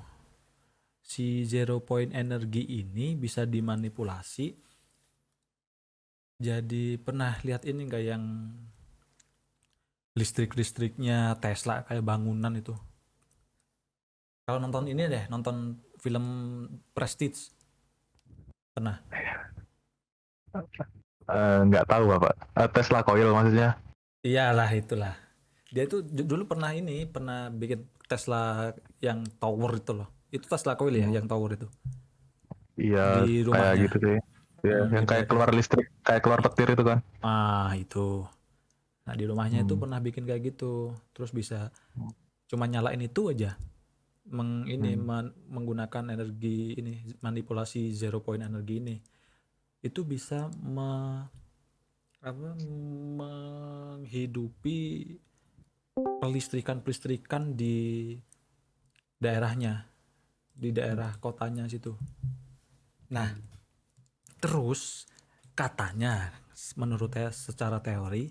si zero point energy ini bisa dimanipulasi. Jadi pernah lihat ini nggak yang listrik-listriknya Tesla kayak bangunan itu? Kalau nonton ini deh, nonton film Prestige. Pernah? Nggak tahu Bapak. Tesla coil maksudnya. Iyalah itulah. Dia itu dulu pernah bikin Tesla yang tower itu loh. Itu Tesla coil ya, Hmm. yang tower itu. Iya, Di kayak gitu rumahnya. sih. Ya, Di yang kayak rumahnya. keluar listrik, kayak keluar petir itu kan. Ah, itu. Nah, di rumahnya itu Hmm. pernah bikin kayak gitu. Terus bisa cuma nyalain itu aja. Hmm. Menggunakan energi ini, manipulasi zero point energi ini. Itu bisa menghidupi pelistrikan di daerahnya, di daerah kotanya situ. Nah, terus katanya menurut saya secara teori,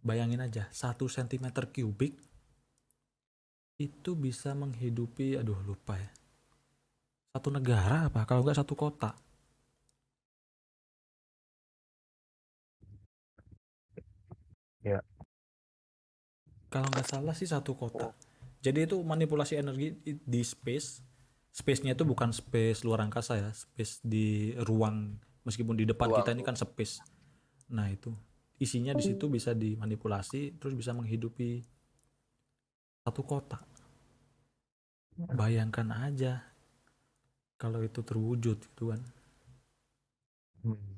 bayangin aja 1 cm3 itu bisa menghidupi, aduh lupa ya, satu negara apa kalau nggak satu kota. Ya. Kalau nggak salah sih satu kota. Jadi itu manipulasi energi di space-nya itu bukan space luar angkasa ya, space di ruang, meskipun di depan kita ini Ruang. kan space. Nah itu isinya di situ bisa dimanipulasi terus bisa menghidupi satu kota. Bayangkan aja kalau itu terwujud gitu kan. Hmm.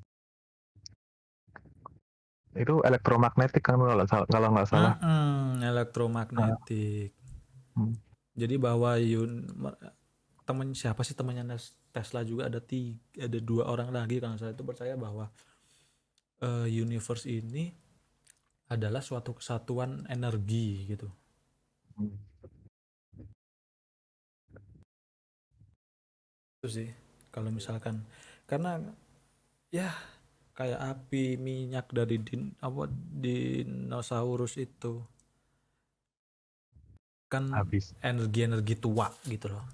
Itu elektromagnetik kan kalau nggak salah. Ah. Elektromagnetik. Hmm. Jadi bahwa temen siapa sih temannya Tesla juga ada 2 orang lagi kalau saya itu percaya bahwa universe ini adalah suatu kesatuan energi gitu. Hmm. Itu sih kalau misalkan, karena ya kayak api minyak dari dinosaurus itu kan Habis. energi-energi tua gitu loh.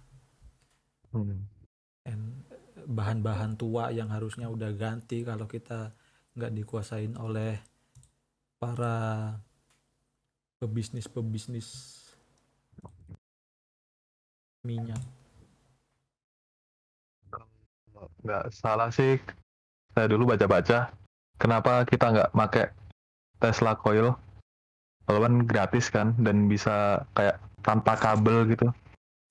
Hmm. Bahan-bahan tua yang harusnya udah ganti kalau kita nggak dikuasain oleh para pebisnis-pebisnis minyak. Nggak salah sih, saya dulu baca-baca kenapa kita nggak pakai Tesla coil, kalau kan gratis kan dan bisa kayak tanpa kabel gitu.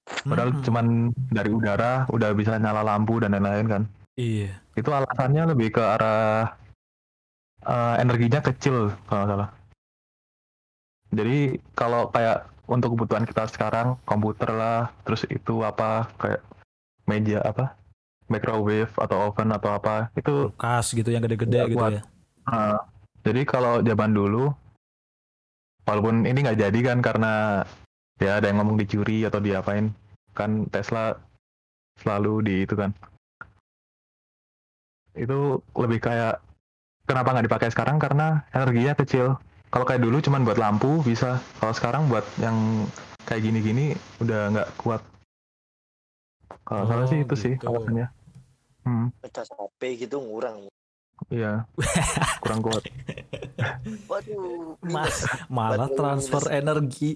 Padahal cuman dari udara udah bisa nyala lampu dan lain-lain kan. Iya. Itu alasannya lebih ke arah energinya kecil kalau nggak salah. Jadi kalau kayak untuk kebutuhan kita sekarang komputer lah, terus itu apa kayak meja apa microwave atau oven atau apa itu Kulkas gitu yang gede-gede nggak gitu kuat. ya. Nah, jadi kalau zaman dulu, walaupun ini nggak jadi kan karena ya ada yang ngomong dicuri atau diapain, kan Tesla selalu di itu kan. Itu lebih kayak kenapa nggak dipakai sekarang karena energinya kecil. Kalau kayak dulu cuman buat lampu bisa, kalau sekarang buat yang kayak gini-gini udah nggak kuat. Kalau salah sih Oh itu sih gitu. alasannya. Ngecas HP gitu ngurang. Iya, kurang kuat. Waduh, Ma- minus. malah Baterai transfer minus. energi.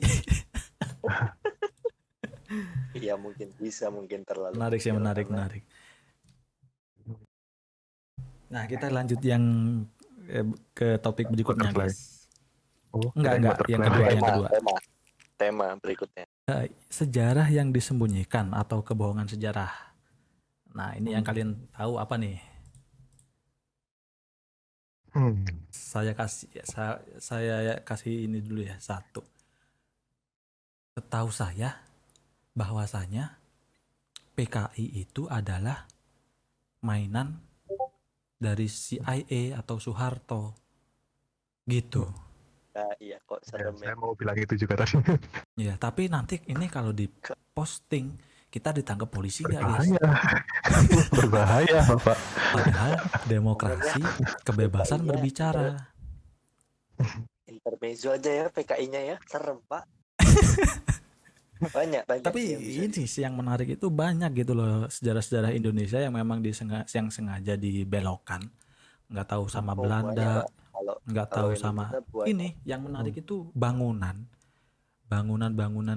Iya mungkin bisa, mungkin terlalu Menarik sih, kecil menarik, karena menarik. Nah, kita lanjut yang ke topik berikutnya, Butterfly. guys. Oh, Enggak, yang kedua, yang tema, kedua. tema berikutnya. Sejarah yang disembunyikan atau kebohongan sejarah. Nah, ini yang kalian tahu apa nih? Saya kasih ini dulu ya, satu. Setahu saya bahwasanya PKI itu adalah mainan dari CIA atau Soeharto. Gitu. Nah, iya kok serem ya. Saya mau bilang itu juga tadi. Ya, tapi nanti ini kalau di posting kita ditangkap polisi nggak, guys? Berbahaya. Berbahaya, Bapak. Padahal demokrasi, kebebasan berbicara. Intermezzo aja ya PKI-nya ya, serem Pak. banyak Tapi sih yang bisa ini sih yang menarik itu banyak gitu loh sejarah-sejarah Indonesia yang memang yang sengaja dibelokkan. Nggak tahu sama Oh, Belanda, banyak, Pak. nggak kalau tahu sama Indonesia banyak. ini. Yang menarik itu bangunan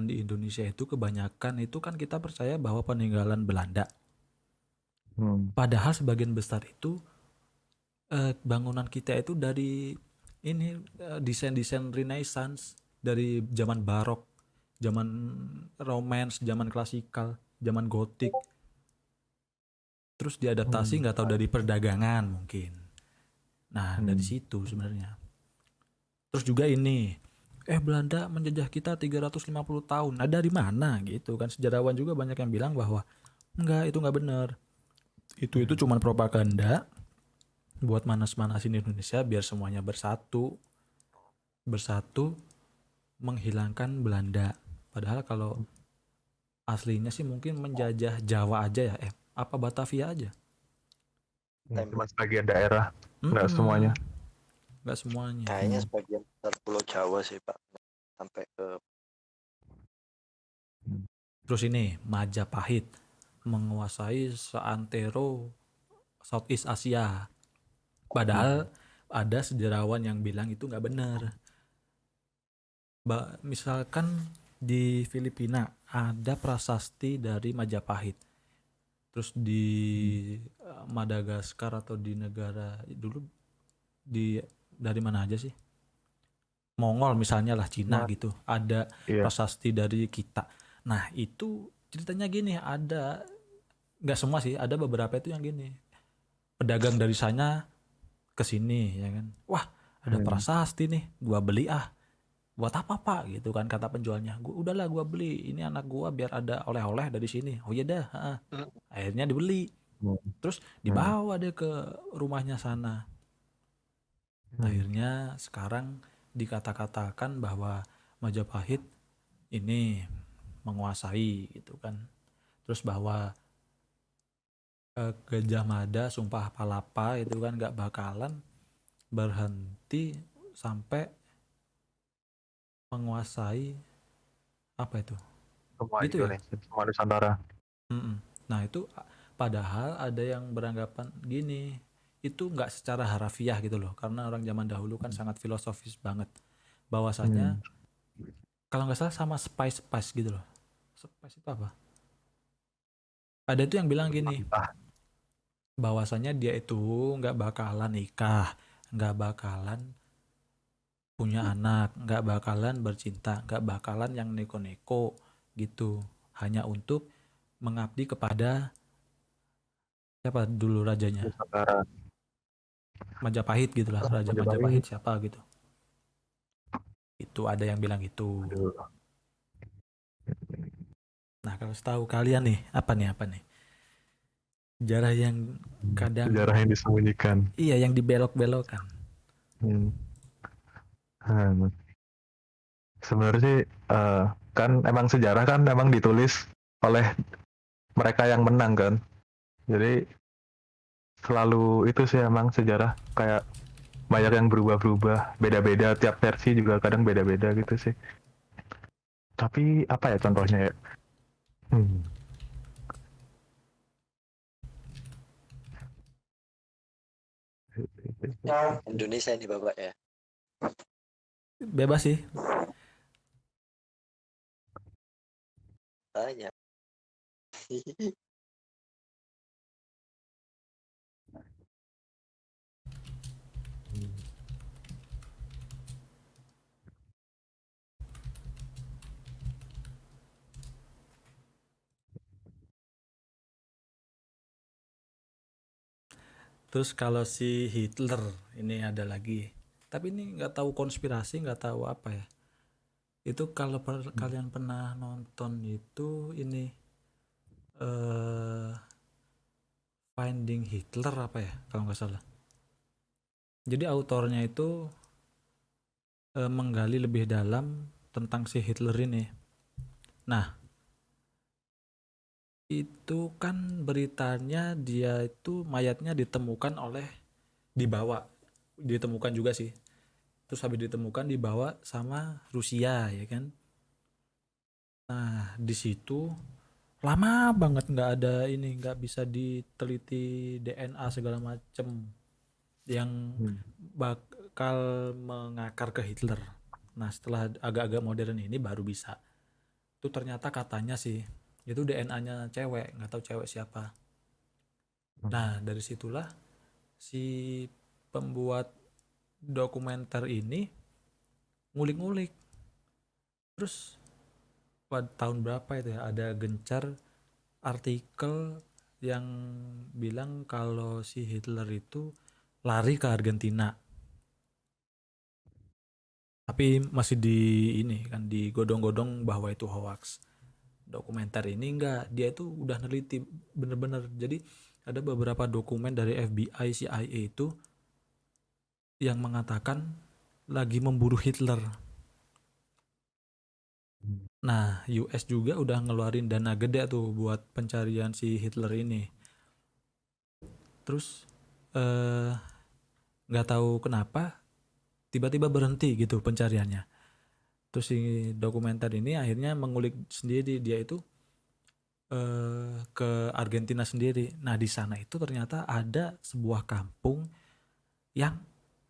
di Indonesia itu kebanyakan itu kan kita percaya bahwa peninggalan Belanda. Padahal sebagian besar itu bangunan kita itu dari ini desain-desain Renaissance, dari zaman barok, zaman romance, zaman klasikal, zaman gotik. Terus diadaptasi nggak tahu dari perdagangan mungkin. Nah, dari situ sebenarnya. Terus juga ini Belanda menjajah kita 350 tahun. Nah, dari mana gitu kan? Sejarawan juga banyak yang bilang bahwa enggak, itu nggak benar. Itu cuma propaganda buat manas-manasin Indonesia biar semuanya bersatu menghilangkan Belanda. Padahal kalau aslinya sih mungkin menjajah Jawa aja ya, apa Batavia aja. Cuma sebagian daerah, nggak semuanya. Nggak semuanya. Kayaknya sebagian besar Pulau Jawa sih Pak, sampai ke. Terus ini Majapahit menguasai seantero Southeast Asia. Padahal ada sejarawan yang bilang itu nggak benar. Misalkan di Filipina ada prasasti dari Majapahit. Terus di Madagaskar atau di negara dulu dari mana aja sih? Mongol misalnya lah, Cina gitu. Ada prasasti dari kita. Nah, itu ceritanya gini, ada nggak semua sih, ada beberapa itu yang gini. Pedagang dari sana ke sini ya kan. Wah, ada prasasti nih, gua beli ah. Buat apa Pak gitu kan kata penjualnya. Udahlah gua beli, ini anak gua biar ada oleh-oleh dari sini. Oh iya dah. Akhirnya dibeli. Terus dibawa deh ke rumahnya sana. Akhirnya sekarang dikata-katakan bahwa Majapahit ini menguasai gitu kan. Terus bahwa Gajah Mada, Sumpah Palapa itu kan gak bakalan berhenti sampai menguasai apa itu? Semua Gitu Indonesia, semua Nusantara. Nah itu padahal ada yang beranggapan gini, itu nggak secara harafiah gitu loh, karena orang zaman dahulu kan sangat filosofis banget, bahwasanya kalau nggak salah sama spice gitu loh. Spice itu apa? Ada tuh yang bilang gini, Ah, bahwasanya dia itu nggak bakalan nikah, nggak bakalan punya anak, nggak bakalan bercinta, nggak bakalan yang neko-neko gitu. Hanya untuk mengabdi kepada siapa dulu rajanya? Nusantara. Majapahit gitulah, Raja Majapahit Majapahit. siapa gitu. Itu ada yang bilang gitu. Aduh. Nah, kalau setahu kalian nih, apa nih? Sejarah yang kadang Sejarah yang disembunyikan. iya yang dibelok-belokkan. Hmm. Hmm. Sebenarnya sih kan emang sejarah kan emang ditulis oleh mereka yang menang kan. Jadi selalu itu sih emang sejarah kayak banyak yang berubah-berubah, beda-beda tiap versi juga kadang beda-beda gitu sih. Tapi apa ya contohnya ya? Hmm. Indonesia ini Bapak ya. Bebas sih. Banyak. Terus kalau si Hitler ini ada lagi. Tapi ini nggak tahu konspirasi, nggak tahu apa ya. Itu kalau kalian pernah nonton itu ini eh Finding Hitler apa ya kalau nggak salah. Jadi autornya itu menggali lebih dalam tentang si Hitler ini. Nah, itu kan beritanya dia itu mayatnya ditemukan juga sih. Terus habis ditemukan dibawa sama Rusia ya kan. Nah, di situ lama banget nggak bisa diteliti DNA segala macem yang Hmm. bakal mengakar ke Hitler. Nah, setelah agak-agak modern ini baru bisa. Itu ternyata katanya sih itu DNA-nya cewek, nggak tahu cewek siapa. Nah, dari situlah si pembuat dokumenter ini ngulik-ngulik. Terus pada tahun berapa itu ya ada gencar artikel yang bilang kalau si Hitler itu lari ke Argentina. Tapi masih ini kan digodong-godong bahwa itu hoax. Dokumenter ini enggak, dia itu udah neliti bener-bener. Jadi ada beberapa dokumen dari FBI, CIA itu yang mengatakan lagi memburu Hitler. Nah, US juga udah ngeluarin dana gede tuh buat pencarian si Hitler ini. Terus nggak tahu kenapa tiba-tiba berhenti gitu pencariannya. Terus si dokumenter ini akhirnya mengulik sendiri dia itu ke Argentina sendiri. Nah di sana itu ternyata ada sebuah kampung yang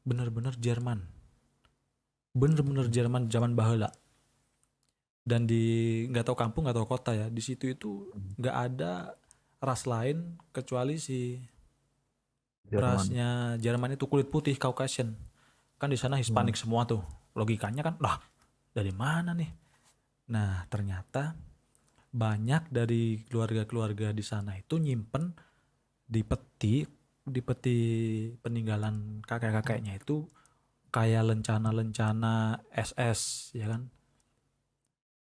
benar-benar Jerman, benar-benar Jerman zaman baheula. Dan di nggak tahu kampung nggak tahu kota ya, di situ itu nggak ada ras lain kecuali si Jerman. rasnya Jerman itu kulit putih Caucasian. Kan di sana Hispanik semua tuh. Logikanya kan, lah dari mana nih? Nah ternyata banyak dari keluarga-keluarga di sana itu nyimpen di peti peninggalan kakek-kakeknya itu kayak lencana-lencana SS ya kan,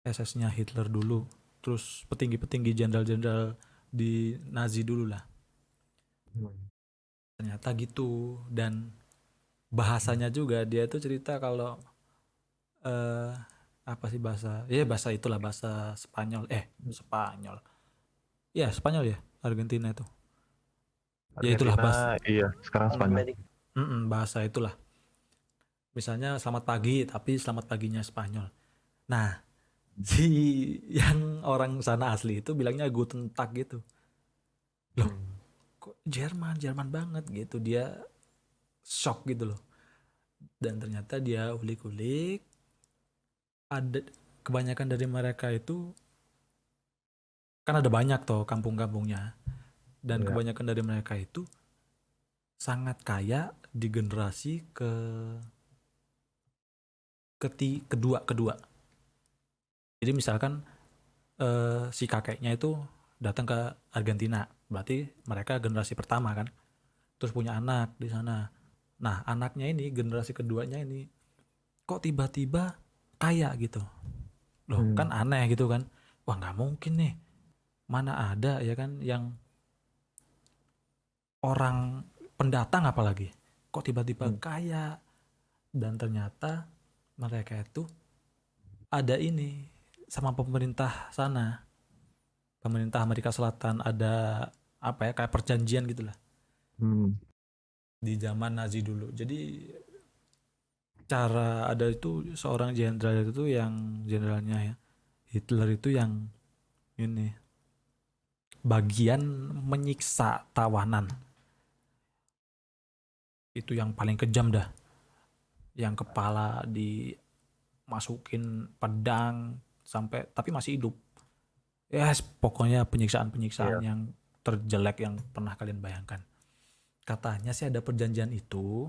SS-nya Hitler dulu, terus petinggi-petinggi jenderal-jenderal di Nazi dulu lah. Ternyata gitu. Dan bahasanya juga dia tuh cerita kalau eh apa sih bahasa, ya bahasa itulah, bahasa Spanyol, Spanyol, ya Spanyol ya Argentina itu, ya itulah Argentina, bahasa. iya, sekarang Spanyol. Amerika. Bahasa itulah, misalnya selamat pagi tapi selamat paginya Spanyol. Nah si yang orang sana asli itu bilangnya Guten Tag gitu. Loh kok Jerman Jerman banget gitu, dia shock gitu loh. Dan ternyata dia ulik-ulik, ada kebanyakan dari mereka itu kan ada banyak toh kampung-kampungnya, dan Iya. kebanyakan dari mereka itu sangat kaya di generasi kedua. Jadi misalkan si kakeknya itu datang ke Argentina, berarti mereka generasi pertama kan, terus punya anak di sana. Nah anaknya ini generasi keduanya ini kok tiba-tiba kaya gitu, loh Hmm. kan aneh gitu kan. Wah nggak mungkin nih, mana ada ya kan yang orang pendatang apalagi kok tiba-tiba Hmm. kaya. Dan ternyata mereka itu ada ini sama pemerintah sana, pemerintah Amerika Selatan, ada apa ya kayak perjanjian gitulah Hmm. di zaman Nazi dulu. Jadi cara ada itu seorang jenderal itu yang jenderalnya ya Hitler itu yang ini bagian menyiksa tawanan, itu yang paling kejam dah, yang kepala dimasukin pedang sampai tapi masih hidup. Yes, pokoknya penyiksaan-penyiksaan Iya. yang terjelek yang pernah kalian bayangkan. Katanya sih ada perjanjian itu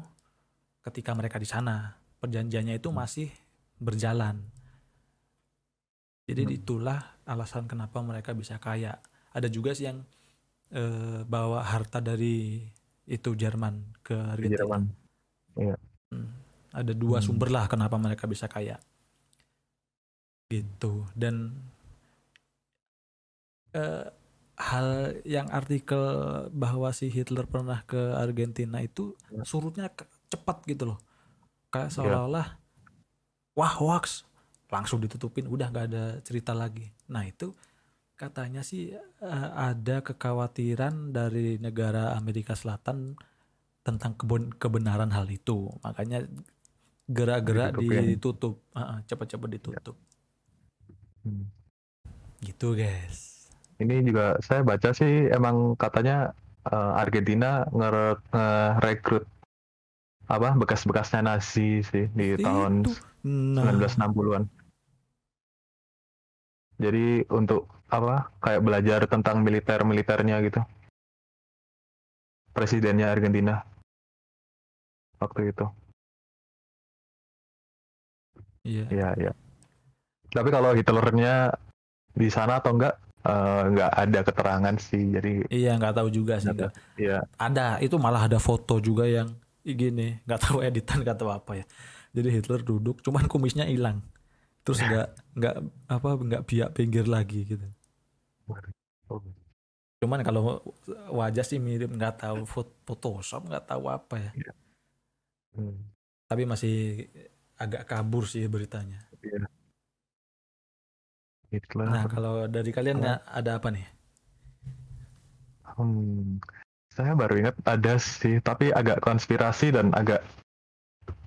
ketika mereka di sana. Perjanjiannya itu masih berjalan. Jadi Hmm. itulah alasan kenapa mereka bisa kaya. Ada juga sih yang bawa harta dari itu Jerman ke Di Argentina. Jerman. Iya. Ada dua Hmm. sumber lah kenapa mereka bisa kaya. Gitu. Dan hal yang artikel bahwa si Hitler pernah ke Argentina itu Iya. surutnya cepat gitu loh. Kayak Iya. seolah-olah wah hoax, langsung ditutupin, udah nggak ada cerita lagi. Nah itu katanya sih ada kekhawatiran dari negara Amerika Selatan tentang kebenaran hal itu, makanya gerak-gerak Ditutupin. ditutup, cepat-cepat Iya. ditutup. Hmm. Gitu guys. Ini juga saya baca sih emang katanya Argentina ngerekrut apa bekas-bekasnya Nazi sih di tahun Itu, nah 1960-an. Jadi untuk apa kayak belajar tentang militernya gitu. Presidennya Argentina waktu itu. iya. Iya, iya. Tapi kalau Hitlernya di sana atau enggak ada keterangan sih. Jadi Iya nggak tahu juga sih, ada. nggak Iya. ada, itu malah ada foto juga yang gini, nggak tahu editan nggak tahu apa ya. Jadi Hitler duduk cuman kumisnya hilang, terus nggak biak pinggir lagi gitu. Oh, Cuman kalau wajah sih mirip, nggak tahu Photoshop, nggak tahu apa ya. iya. Hmm. Tapi masih agak kabur sih beritanya. Iya. Hitler. Nah kalau dari kalian Apa? ada apa nih? Saya baru ingat ada sih, tapi agak konspirasi dan agak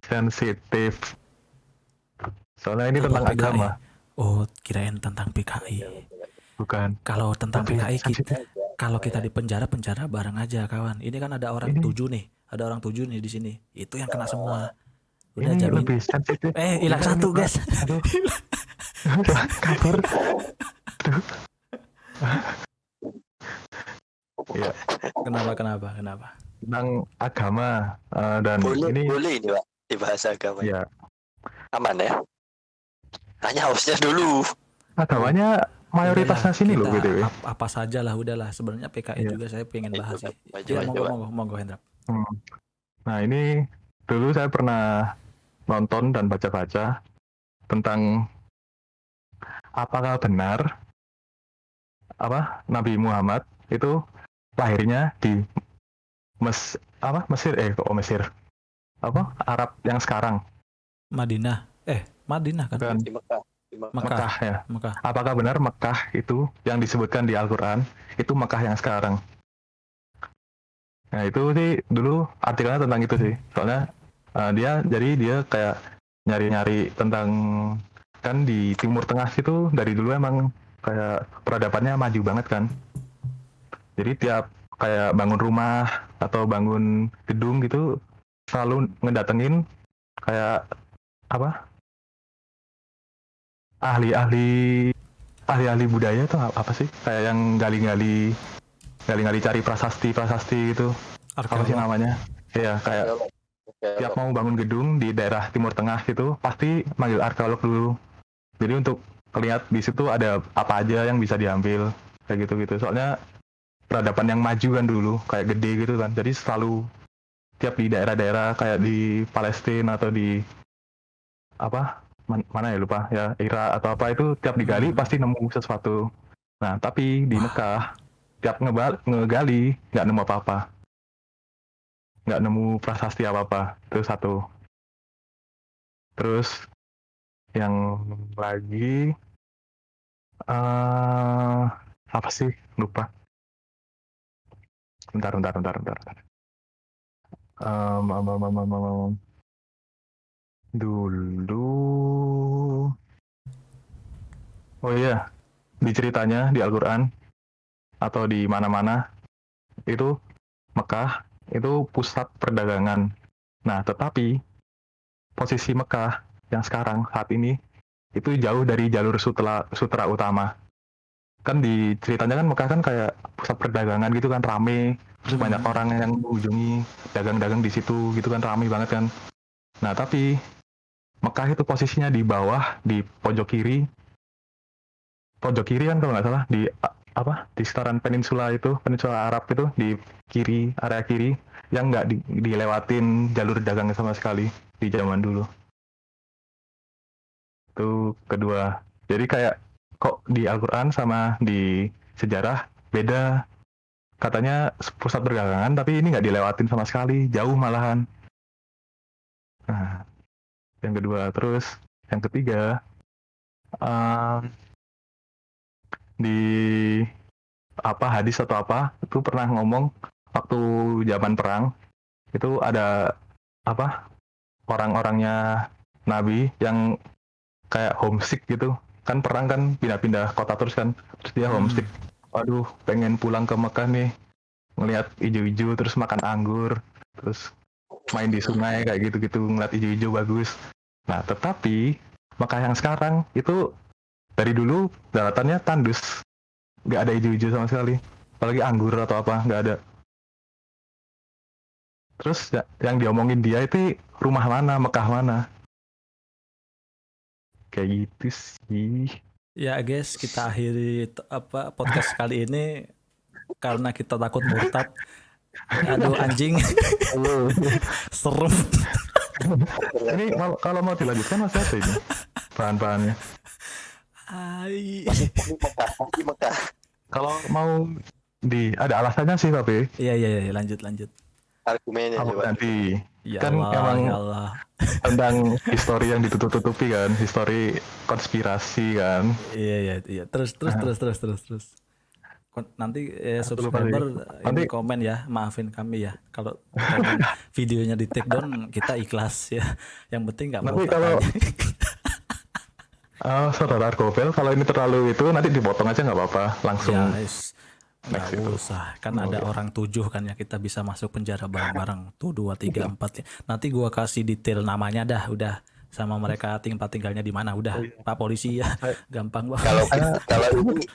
sensitif. Soalnya ini tentang PKI. agama, Oh kirain tentang PKI. bukan. Kalau tentang Tapi PKI sensitif. kalau kita di penjara bareng aja kawan. Ini kan ada orang Ini 7 nih, ada orang 7 nih di sini. Itu yang kena semua. Udah ini jamin. lebih sensitif. Hilang Ini, satu Pak. guys. Aduh. Kabur. Aduh. Ya, Kenapa? tentang agama dan Boleh ini ini Pak di bahasa agama. ya Aman ya? Tanya hostnya dulu. agamanya mayoritasnya Udahlah, sini loh kita BTW. apa saja lah, udahlah. Sebenarnya PKI Iya. juga saya pengen bahas sih. Maju, Ya maju, Pak. monggo Hendra. Nah ini dulu saya pernah nonton dan baca-baca tentang apakah benar Nabi Muhammad itu lahirnya di Mesir Mesir Arab yang sekarang Madinah. Madinah kan? bukan Di Mekah. Mekah ya. Mekah. Apakah benar Mekah itu yang disebutkan di Al-Quran itu Mekah yang sekarang? Nah itu sih dulu artikelnya tentang itu sih. Soalnya dia kayak nyari-nyari tentang kan di Timur Tengah itu dari dulu emang kayak peradabannya maju banget kan. Jadi tiap kayak bangun rumah atau bangun gedung gitu selalu ngedatengin kayak ahli-ahli ahli-ahli budaya tuh apa sih? Kayak yang gali-gali cari prasasti gitu. Apa sih Arkeolog. namanya? Iya, kayak Arkeolog. tiap Arkeolog. mau bangun gedung di daerah Timur Tengah gitu, pasti manggil arkeolog dulu. Jadi untuk lihat di situ ada apa aja yang bisa diambil kayak gitu-gitu. Soalnya peradaban yang maju kan dulu, kayak gede gitu kan. Jadi selalu tiap di daerah-daerah kayak di Palestina atau di apa mana ya lupa ya Irak atau apa itu tiap digali Hmm. pasti nemu sesuatu. Nah tapi di Wah. Mekah tiap ngegali nggak nemu apa-apa, nggak nemu prasasti apa-apa itu satu. Terus yang lagi eh apa sih lupa. Bentar. Dulu oh iya di ceritanya di Al-Quran atau di mana-mana itu Mekah itu pusat perdagangan. Nah tetapi posisi Mekah yang sekarang saat ini itu jauh dari jalur sutra utama. Kan di ceritanya kan Mekah kan kayak pusat perdagangan gitu kan rame, terus banyak Hmm. orang yang mengunjungi dagang-dagang di situ gitu kan rame banget kan. Nah tapi Mekah itu posisinya di bawah di pojok kiri kan kalau nggak salah di apa di sekitaran peninsula Arab itu di area kiri yang nggak dilewatin jalur dagang sama sekali di zaman dulu. Itu kedua. Jadi kayak kok di Al-Quran sama di sejarah beda. Katanya pusat perdagangan tapi ini nggak dilewatin sama sekali, jauh malahan. Nah, yang kedua. Terus yang ketiga, um, di apa hadis atau apa itu pernah ngomong waktu zaman perang itu ada apa orang-orangnya Nabi yang kayak homesick gitu kan perang kan pindah-pindah kota terus dia Hmm. homesick. Waduh, pengen pulang ke Mekah nih, ngelihat hijau-hijau terus makan anggur, terus main di sungai kayak gitu-gitu, ngeliat hijau-hijau bagus. Nah, tetapi Mekah yang sekarang itu dari dulu daratannya tandus, nggak ada hijau-hijau sama sekali. Apalagi anggur atau apa, nggak ada. Terus yang diomongin dia itu rumah mana, Mekah mana, kayak gitu sih. Ya guys, kita akhiri podcast kali ini karena kita takut murtad. Aduh anjing, Halo. serem. Ini kalau mau dilanjutkan masih ada ini bahan-bahannya. Ai. Masih Mekah. Kalau mau ada alasannya sih tapi Iya, lanjut. Argumennya apa coba. nanti Ya kan Allah, emang ya Allah. tentang histori yang ditutup-tutupi kan, histori konspirasi kan. Iya. Terus. Nanti Aku lupa sih. subscriber Nanti ini komen ya, maafin kami ya. Kalau komen videonya di take down, kita ikhlas ya. Yang penting nggak nanti murtad kalau aja. saudara Argobel kalau ini terlalu itu nanti dipotong aja nggak apa-apa langsung Ya, nggak next itu. usah. Kan ada Oke. orang 7 kan ya, kita bisa masuk penjara bareng-bareng. Tuh 2, 3, 4 ya. Nanti gua kasih detail namanya dah, udah. Sama mereka tempat tinggalnya di mana, udah. Pak polisi ya, gampang banget.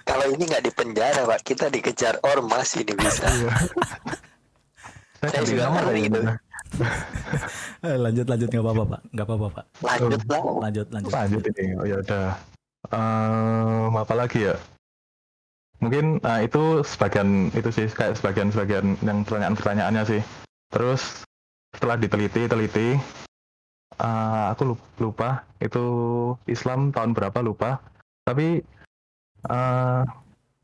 Kalau ini nggak di penjara Pak, kita dikejar ormas ini bisa. Iya. Saya Saya ganti juga nama ngeri kayaknya. itu. Lanjut nggak apa-apa Pak, nggak apa-apa Pak. Lanjut lah. Lanjut. Lanjut ini. Oh ya udah. Apa lagi ya? Mungkin itu sebagian itu sih kayak sebagian yang pertanyaannya sih. Terus setelah diteliti, aku lupa itu Islam tahun berapa lupa. Tapi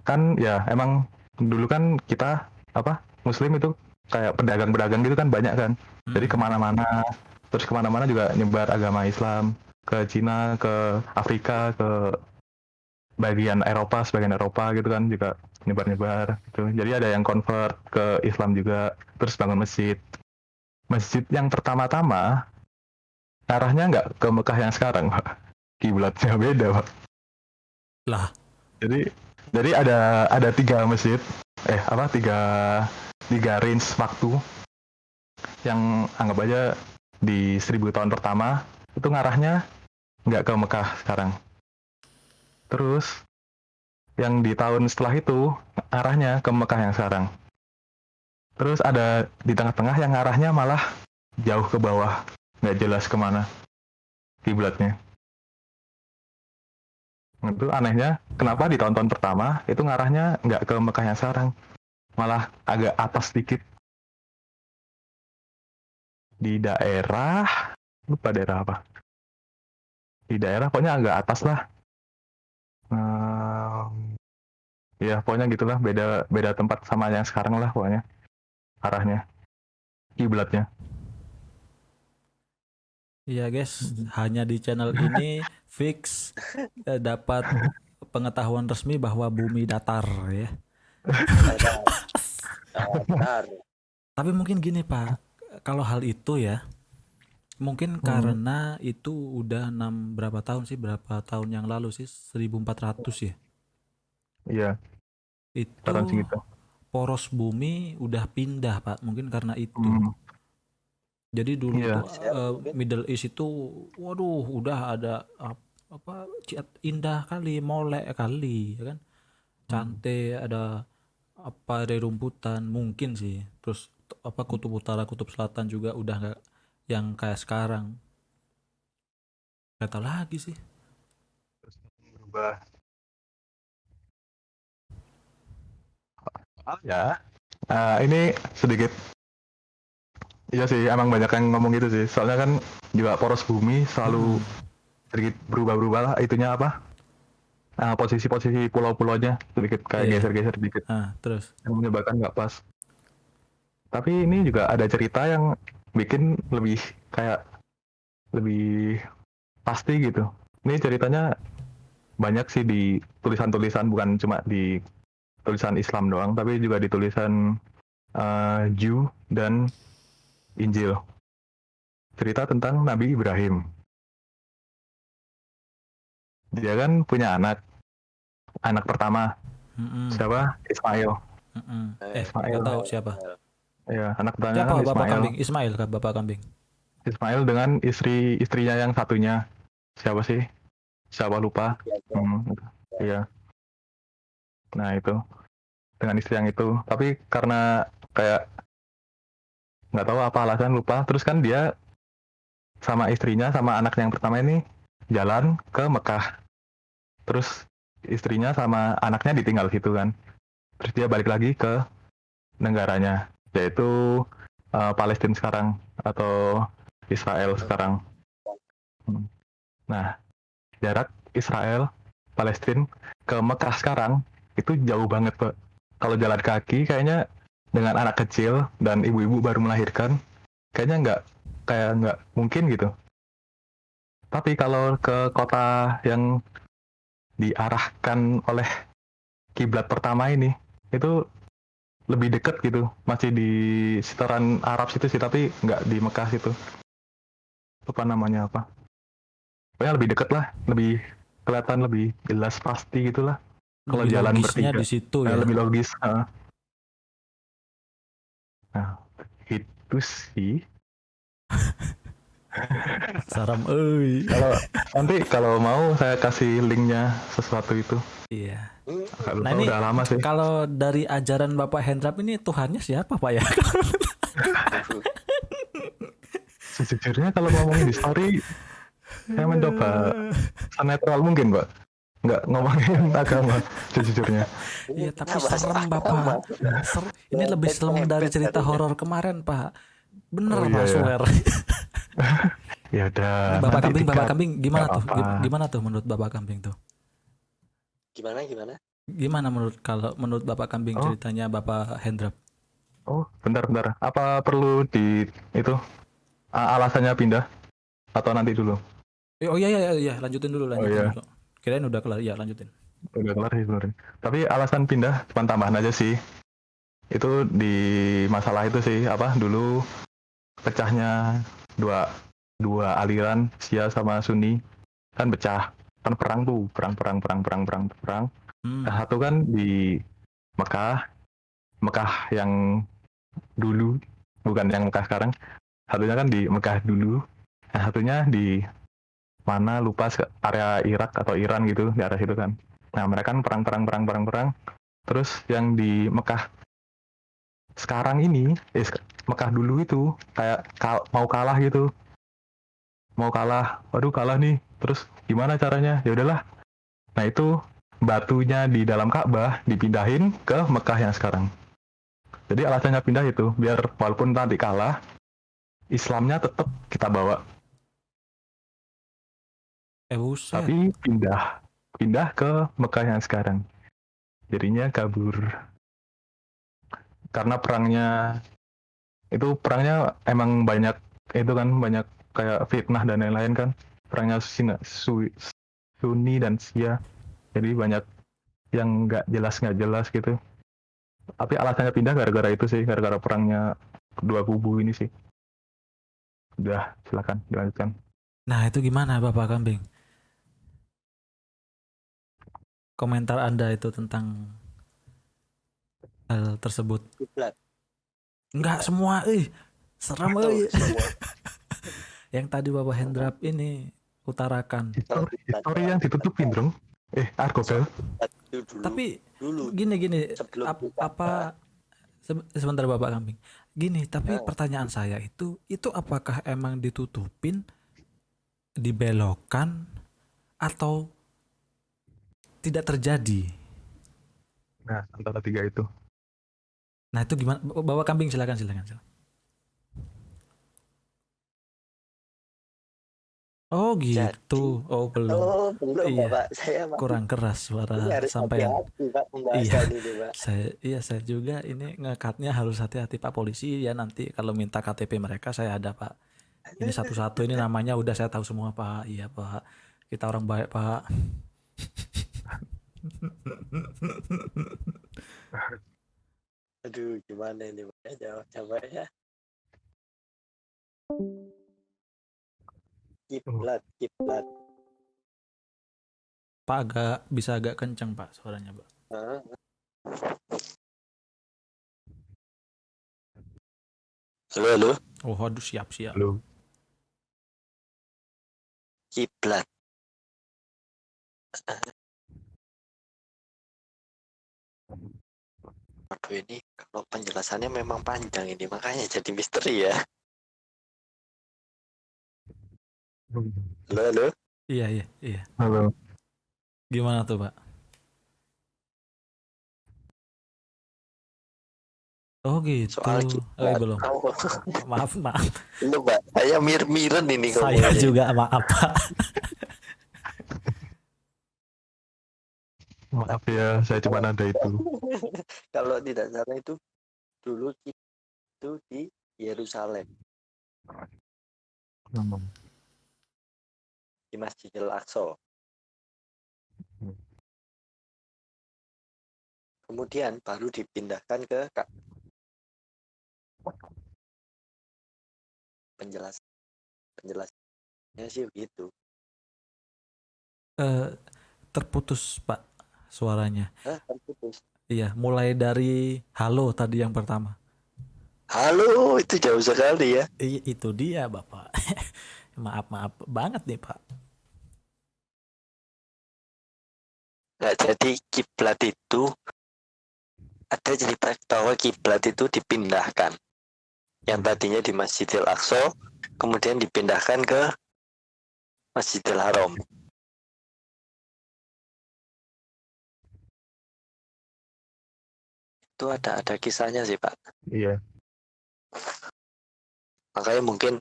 kan ya emang dulu kan kita apa Muslim itu kayak pedagang-pedagang gitu kan banyak kan. Jadi kemana-mana juga nyebar agama Islam ke Cina, ke Afrika, ke sebagian Eropa gitu kan juga nyebar-nyebar gitu. Jadi ada yang convert ke Islam juga, terus bangun masjid. Masjid yang pertama-tama arahnya nggak ke Mekah yang sekarang, Pak. Kiblatnya beda, Pak. Lah. Jadi ada 3 masjid, tiga range waktu yang anggap aja di 1000 tahun pertama itu ngarahnya nggak ke Mekah sekarang. Terus yang di tahun setelah itu arahnya ke Mekah yang sekarang. Terus ada di tengah-tengah yang arahnya malah jauh ke bawah, nggak jelas kemana kiblatnya. Itu anehnya, kenapa di tahun-tahun pertama itu ngarahnya nggak ke Mekah yang sekarang, malah agak atas sedikit di daerah, lupa daerah apa. Di daerah pokoknya agak atas lah. Ya pokoknya gitulah, beda beda tempat sama yang sekarang lah pokoknya arahnya, kiblatnya. Iya guys, hanya di channel ini fix dapat pengetahuan resmi bahwa bumi datar ya. Benar. Tapi mungkin gini Pak, kalau hal itu ya, mungkin karena itu udah berapa tahun yang lalu sih, 1400 ya. Iya, sekarang Itu segitu. poros bumi udah pindah Pak, mungkin karena itu. Jadi dulu Iya. tuh Middle East itu, waduh, udah ada apa indah kali, molek kali, ya kan? Cantik, ada apa dari rumputan mungkin sih. Terus apa kutub utara, kutub selatan juga udah nggak yang kayak sekarang. Gak tau lagi sih. Terus berubah. Ya, ini sedikit. Iya sih, emang banyak yang ngomong gitu sih. Soalnya kan juga poros bumi selalu sedikit berubah-berubah lah. Itunya apa? Posisi-posisi pulau-pulaunya sedikit kayak Iya. geser-geser dikit. Terus. Yang menyebabkan nggak pas. Tapi ini juga ada cerita yang bikin lebih kayak lebih pasti gitu. Ini ceritanya banyak sih di tulisan-tulisan, bukan cuma di tulisan Islam doang, tapi juga di tulisan Jew dan Injil. Cerita tentang Nabi Ibrahim. Dia kan punya anak pertama. Siapa? Ismail. Nggak tahu siapa. Ya, anak pertamanya Siapa kan bapak Ismail. kambing? Ismail kah bapak kambing? Ismail dengan istrinya yang satunya. Siapa sih? Siapa lupa? Iya. Nah itu dengan istri yang itu. Tapi karena kayak nggak tahu apa alasan, lupa. Terus kan dia sama istrinya sama anaknya yang pertama ini jalan ke Mekah. Terus istrinya sama anaknya ditinggal situ kan. Terus dia balik lagi ke negaranya, yaitu Palestina sekarang atau Israel sekarang. Nah, jarak Israel Palestina ke Mekah sekarang itu jauh banget, Pak. Kalau jalan kaki kayaknya dengan anak kecil dan ibu-ibu baru melahirkan kayaknya nggak mungkin gitu. Tapi kalau ke kota yang diarahkan oleh kiblat pertama ini itu lebih dekat gitu, masih di sekitaran Arab situ sih, tapi nggak di Mekah situ. Apa namanya apa? Pokoknya lebih dekat lah, lebih kelihatan, lebih jelas pasti gitulah. Kalau Lebih jalan logisnya bertiga, di situ ya. lebih logis. Nah, itu sih. Saram euy. Kalau mau saya kasih linknya sesuatu itu. Iya. Nah, ini udah lama sih. Kalau dari ajaran Bapak Hendrap ini Tuhannya siapa Pak ya? Sejujurnya kalau ngomongin di story, saya mencoba senetral mungkin, Pak. Nggak ngomongin agama, sejujurnya. Iya, tapi serem Bapak. Ini lebih serem dari cerita horor kemarin Pak. Bener Pak, swear. Ya udah. Bapak kambing gimana tuh? Gimana tuh menurut Bapak kambing tuh? Gimana menurut Bapak kambing ceritanya Bapak Hendrap? Oh, bentar. Apa perlu itu alasannya pindah atau nanti dulu? Oh iya, lanjutin dulu. Kirain udah kelar, ya lanjutin. Udah kelar sih sebenarnya. Tapi alasan pindah cuma tambahan aja sih. Itu di masalah itu sih, apa dulu pecahnya dua aliran Syiah sama Sunni kan pecah, kan perang. Nah, satu kan di Mekah yang dulu, bukan yang Mekah sekarang. Satunya kan di Mekah dulu, nah satunya di mana lupa, area Irak atau Iran gitu, di arah situ kan. Nah, mereka kan perang. Terus yang di Mekah sekarang ini, Mekah dulu itu kayak mau kalah gitu. Mau kalah, waduh kalah nih. Terus gimana caranya? Ya udahlah. Nah, itu batunya di dalam Ka'bah dipindahin ke Mekah yang sekarang. Jadi alasannya pindah itu biar walaupun nanti kalah, Islamnya tetap kita bawa, Buset. tapi pindah ke Mekah yang sekarang. Jadinya kabur. Karena perangnya emang banyak itu kan, banyak kayak fitnah dan lain-lain kan. Perangnya Sunni dan Syiah. Jadi banyak yang nggak jelas gitu. Tapi alasannya pindah gara-gara itu sih, gara-gara perangnya kedua kubu ini sih. Udah, silakan dilanjutkan. Nah, itu gimana Bapak Kambing? Komentar Anda itu tentang hal tersebut. Kiblat. Enggak semua, serem Tuh, semua. Yang tadi Bapak Hendrap ini utarakan. Histori yang ditutupin dong. Argobel. Dulu, Tapi dulu gini sebelum apa sebentar Bapak Kambing. Gini, tapi pertanyaan saya itu apakah emang ditutupin, dibelokkan, atau tidak terjadi? Nah, antara tiga itu. Nah, itu gimana? Bapak Kambing silakan. Oh gitu. Oh belum. Oh, belum Iya. Bapak. Saya Kurang keras suara ini harus sampean. hati-hati Pak pembahasan ini Pak. Saya juga ini ngekatnya harus hati-hati Pak polisi ya, nanti kalau minta KTP mereka saya ada Pak. Ini satu-satu ini namanya udah saya tahu semua Pak. Iya Pak. Kita orang baik Pak. Aduh, gimana ini Pak? Jawab ya. Kiblat. Pak bisa agak kencang Pak suaranya Pak. Halo. Oh aduh siap. Halo. Kiblat. Waduh, ini kalau penjelasannya memang panjang ini, makanya jadi misteri ya. Halo. Iya. Halo. Gimana tuh Pak? Oh gitu. Soal kiblat. Belum. Maaf. Belum Pak. Saya miren ini. Saya juga maaf Pak. Maaf ya, saya cuma ada itu. Kalau tidak salah itu dulu itu di Yerusalem, di Masjidil Aqsa. Kemudian baru dipindahkan ke penjelasannya sih begitu. Terputus Pak suaranya. Terputus. Iya, mulai dari halo tadi yang pertama. Halo, itu jauh sekali ya. Itu dia Bapak. maaf banget nih Pak. Nggak, jadi kiblat itu ada cerita bahwa kiblat itu dipindahkan. Yang tadinya di Masjidil Aqsa, kemudian dipindahkan ke Masjidil Haram. Itu ada kisahnya sih Pak. Iya. Makanya mungkin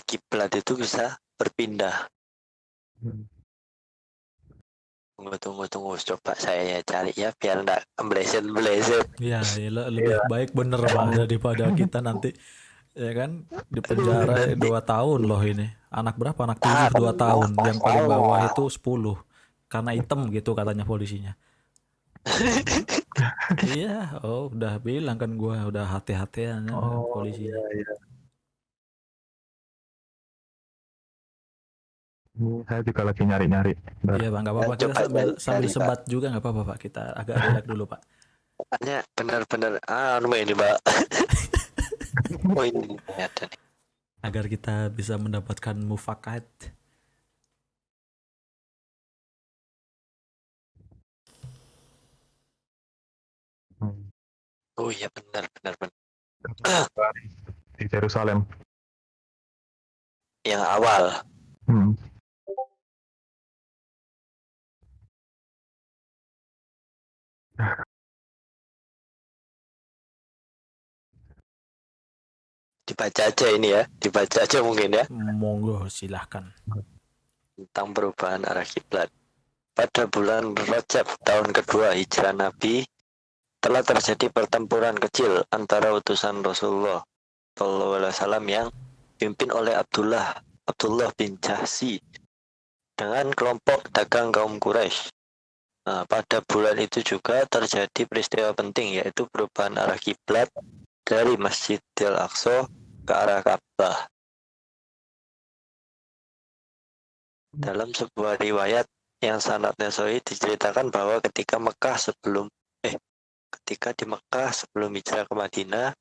kiblat itu bisa berpindah. Tunggu, coba saya cari ya biar enggak bleset. Iya, lebih baik bener Pak daripada kita nanti ya kan di penjara 2 tahun loh ini. Anak berapa? Anak 7 2 tahun. Yang paling bawah itu 10. Karena hitam gitu katanya polisinya. Iya, udah bilang kan gua udah hati-hatian polisinya. Iya. Saya juga lagi nyari-nyari. Iya Pak, nggak apa-apa, kita sambil sebat juga nggak apa-apa Pak, kita agak relax dulu Pak. Pokoknya benar-benar ini Pak. Oh ini ada nih. Agar kita bisa mendapatkan mufakat Hmm. Oh iya, benar benar benar. Di Yerusalem. Yang awal. Hmm. Dibaca aja ini ya, dibaca aja mungkin ya, Monggo silahkan. tentang perubahan arah kiblat. Pada bulan Rajab tahun kedua Hijrah Nabi telah terjadi pertempuran kecil antara utusan Rasulullah SAW yang dipimpin oleh Abdullah bin Jahsi dengan kelompok dagang kaum Quraisy. Nah, pada bulan itu juga terjadi peristiwa penting, yaitu perubahan arah kiblat dari Masjidil Aqsa ke arah Ka'bah. Dalam sebuah riwayat yang sanadnya sahih diceritakan bahwa ketika di Mekah sebelum hijrah ke Madinah,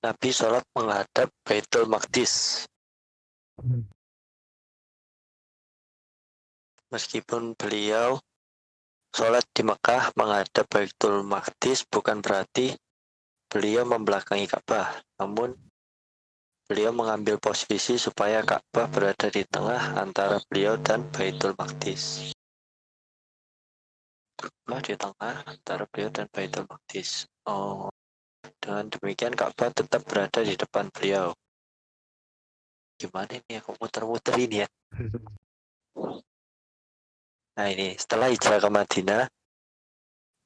Nabi sholat menghadap Baitul Maqdis. Hmm. Meskipun beliau sholat di Mekah menghadap Baitul Maqdis, bukan berarti beliau membelakangi Ka'bah, namun beliau mengambil posisi supaya Ka'bah berada di tengah antara beliau dan Baitul Maqdis. Ka'bah di tengah antara beliau dan Baitul Maqdis. Oh, dengan demikian Ka'bah tetap berada di depan beliau. Gimana ini aku muter-muter ini ya? Nah ini, setelah hijrah ke Madinah,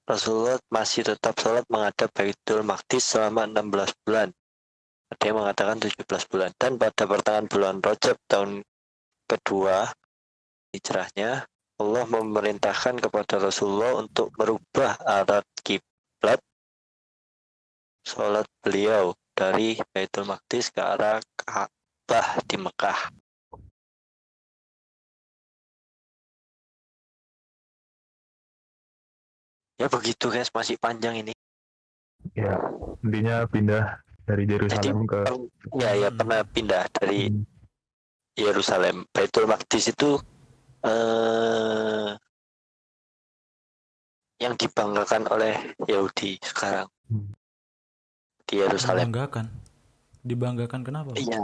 Rasulullah masih tetap sholat menghadap Baitul Maqdis selama 16 bulan. Ada yang mengatakan 17 bulan. Dan pada pertengahan bulan Rajab tahun kedua hijrahnya, Allah memerintahkan kepada Rasulullah untuk merubah arah kiblat sholat beliau dari Baitul Maqdis ke arah Ka'bah di Mekah. Ya begitu guys, masih panjang ini. Ya, intinya pindah dari Jadi Yerusalem ke ya pernah pindah dari Hmm. Yerusalem. Baitul Maqdis itu yang dibanggakan oleh Yahudi sekarang Hmm. di Yerusalem. Dibanggakan kenapa, Pak? Iya,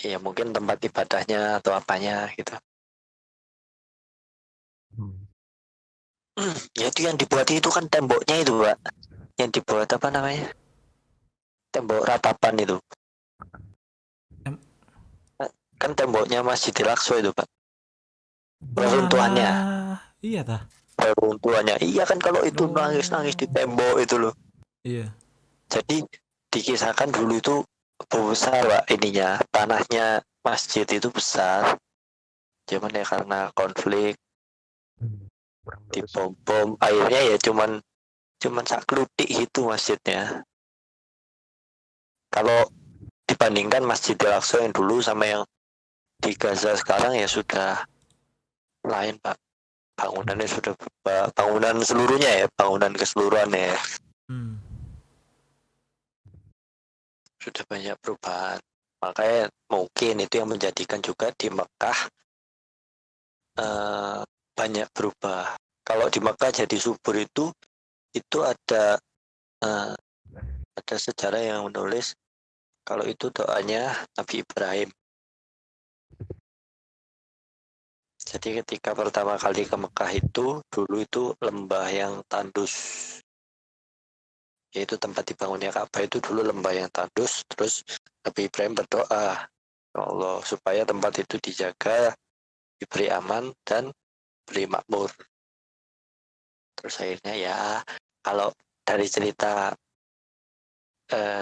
iya mungkin tempat ibadahnya atau apanya gitu. Hmm. Ya itu yang dibuat itu kan temboknya itu, Pak. Yang dibuat apa namanya? Tembok ratapan itu. Kan temboknya Masjidil Aqsa itu, Pak. Reruntuhannya. Walah, iya tah. Reruntuhannya. Iya kan kalau itu Oh, nangis-nangis di tembok itu loh. iya. Jadi dikisahkan dulu itu besar, Pak, ininya. Tanahnya masjid itu besar. Cuman ya karena konflik Hmm. Kurang bagus. dibom-bom, akhirnya ya cuman saklutik itu masjidnya. Kalau dibandingkan Masjidil Aqsa yang dulu sama yang di Gaza sekarang ya sudah lain, Pak. Bangunannya sudah berubah. Bangunan seluruhnya ya, bangunan keseluruhannya ya. Hmm. Sudah banyak perubahan. Makanya mungkin itu yang menjadikan juga di Mekah banyak berubah. Kalau di Mekah jadi subur itu eh, ada sejarah yang menulis kalau itu doanya Nabi Ibrahim. Jadi ketika pertama kali ke Mekah itu, dulu itu lembah yang tandus. Yaitu tempat dibangunnya Ka'bah itu dulu lembah yang tandus. Terus Nabi Ibrahim berdoa, ya Allah, supaya tempat itu dijaga, diberi aman, dan beri makmur. Terus akhirnya ya, kalau dari cerita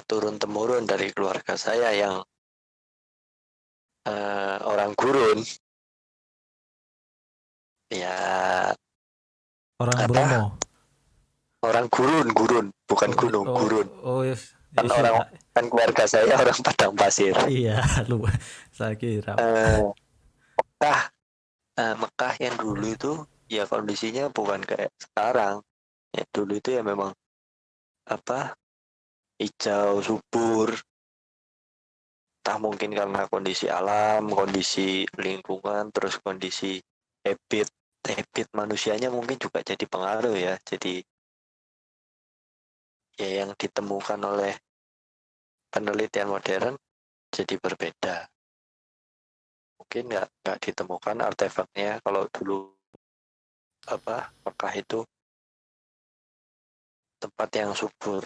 turun-temurun dari keluarga saya yang orang gurun, ya Orang apa? Bromo. Orang gurun, bukan gunung, gurun. Yes. Kan kan keluarga saya orang Padang Pasir. Iya, lupa. Saya kira. Mekah, Mekah yang dulu itu ya kondisinya bukan kayak sekarang. Ya dulu itu ya memang apa hijau subur. Entah mungkin karena kondisi alam, kondisi lingkungan, terus kondisi habit manusianya mungkin juga jadi pengaruh ya. Jadi ya yang ditemukan oleh penelitian modern jadi berbeda. Mungkin nggak ditemukan artefaknya kalau dulu Mekah itu tempat yang subur.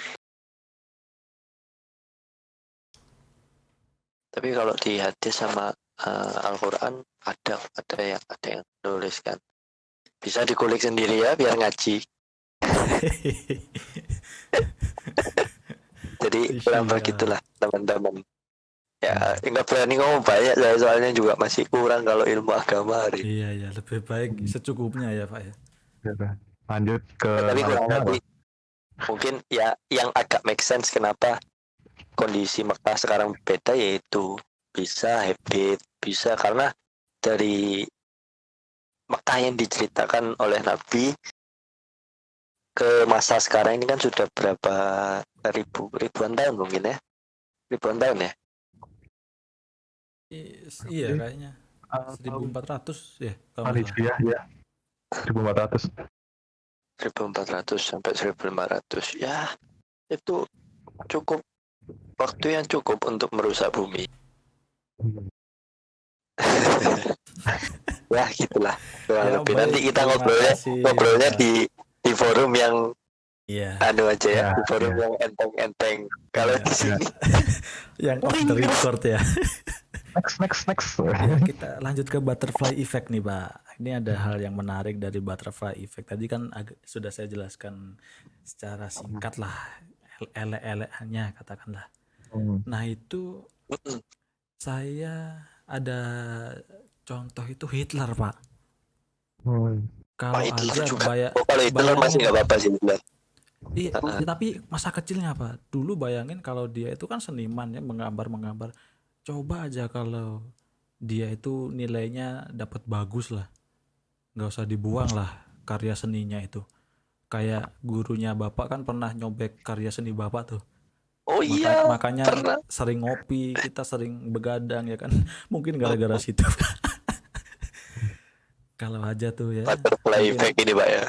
Tapi kalau di hadis sama Al-Quran ada yang menuliskan. Bisa dikulik sendiri ya biar ngaji. Jadi kurang Iya. begitulah teman-teman. Ya nggak berani ngomong banyak saya soalnya juga masih kurang kalau ilmu agama hari. Iya, lebih baik secukupnya ya Pak ya. Gitu. Lanjut ke Tapi kurang lanjutnya apa? lebih mungkin ya yang agak make sense kenapa kondisi Mekah sekarang beda yaitu bisa habit, bisa karena dari Mekah yang diceritakan oleh Nabi ke masa sekarang ini kan sudah berapa ribuan tahun mungkin ya, ribuan tahun ya. Iya kayaknya 1400 ya kalau nggak salah. Hijriah ya 1400. 1400 sampai 1500 ya itu cukup waktu yang cukup untuk merusak bumi. Ya gitulah kurang Ya, lebih. baik, Nanti kita terima kasih, ngobrolnya Bapak. di forum yang Iya. anu aja ya, Ya, di forum ya. yang enteng-enteng. Kalau Iya. di sini Yang off the record ya. Next. Ya, kita lanjut ke butterfly effect nih Pak. Ini ada hal yang menarik dari butterfly effect. Tadi kan sudah saya jelaskan secara singkat lah, elek-eleknya katakanlah. Nah itu saya ada contoh itu Hitler Pak. Kalau Hitler aja juga. Kalau Hitler masih nggak apa-apa sih Hitler. Iya, tapi masa kecilnya Pak. Dulu bayangin kalau dia itu kan seniman ya, menggambar. Coba aja kalau dia itu nilainya dapat bagus lah. Nggak usah dibuang lah karya seninya itu. Kayak gurunya Bapak kan pernah nyobek karya seni Bapak tuh. Oh iya, Makanya pernah. sering ngopi, kita sering begadang ya kan. Mungkin gara-gara situ. Kalau aja tuh ya. Butterfly effect ini Pak ya.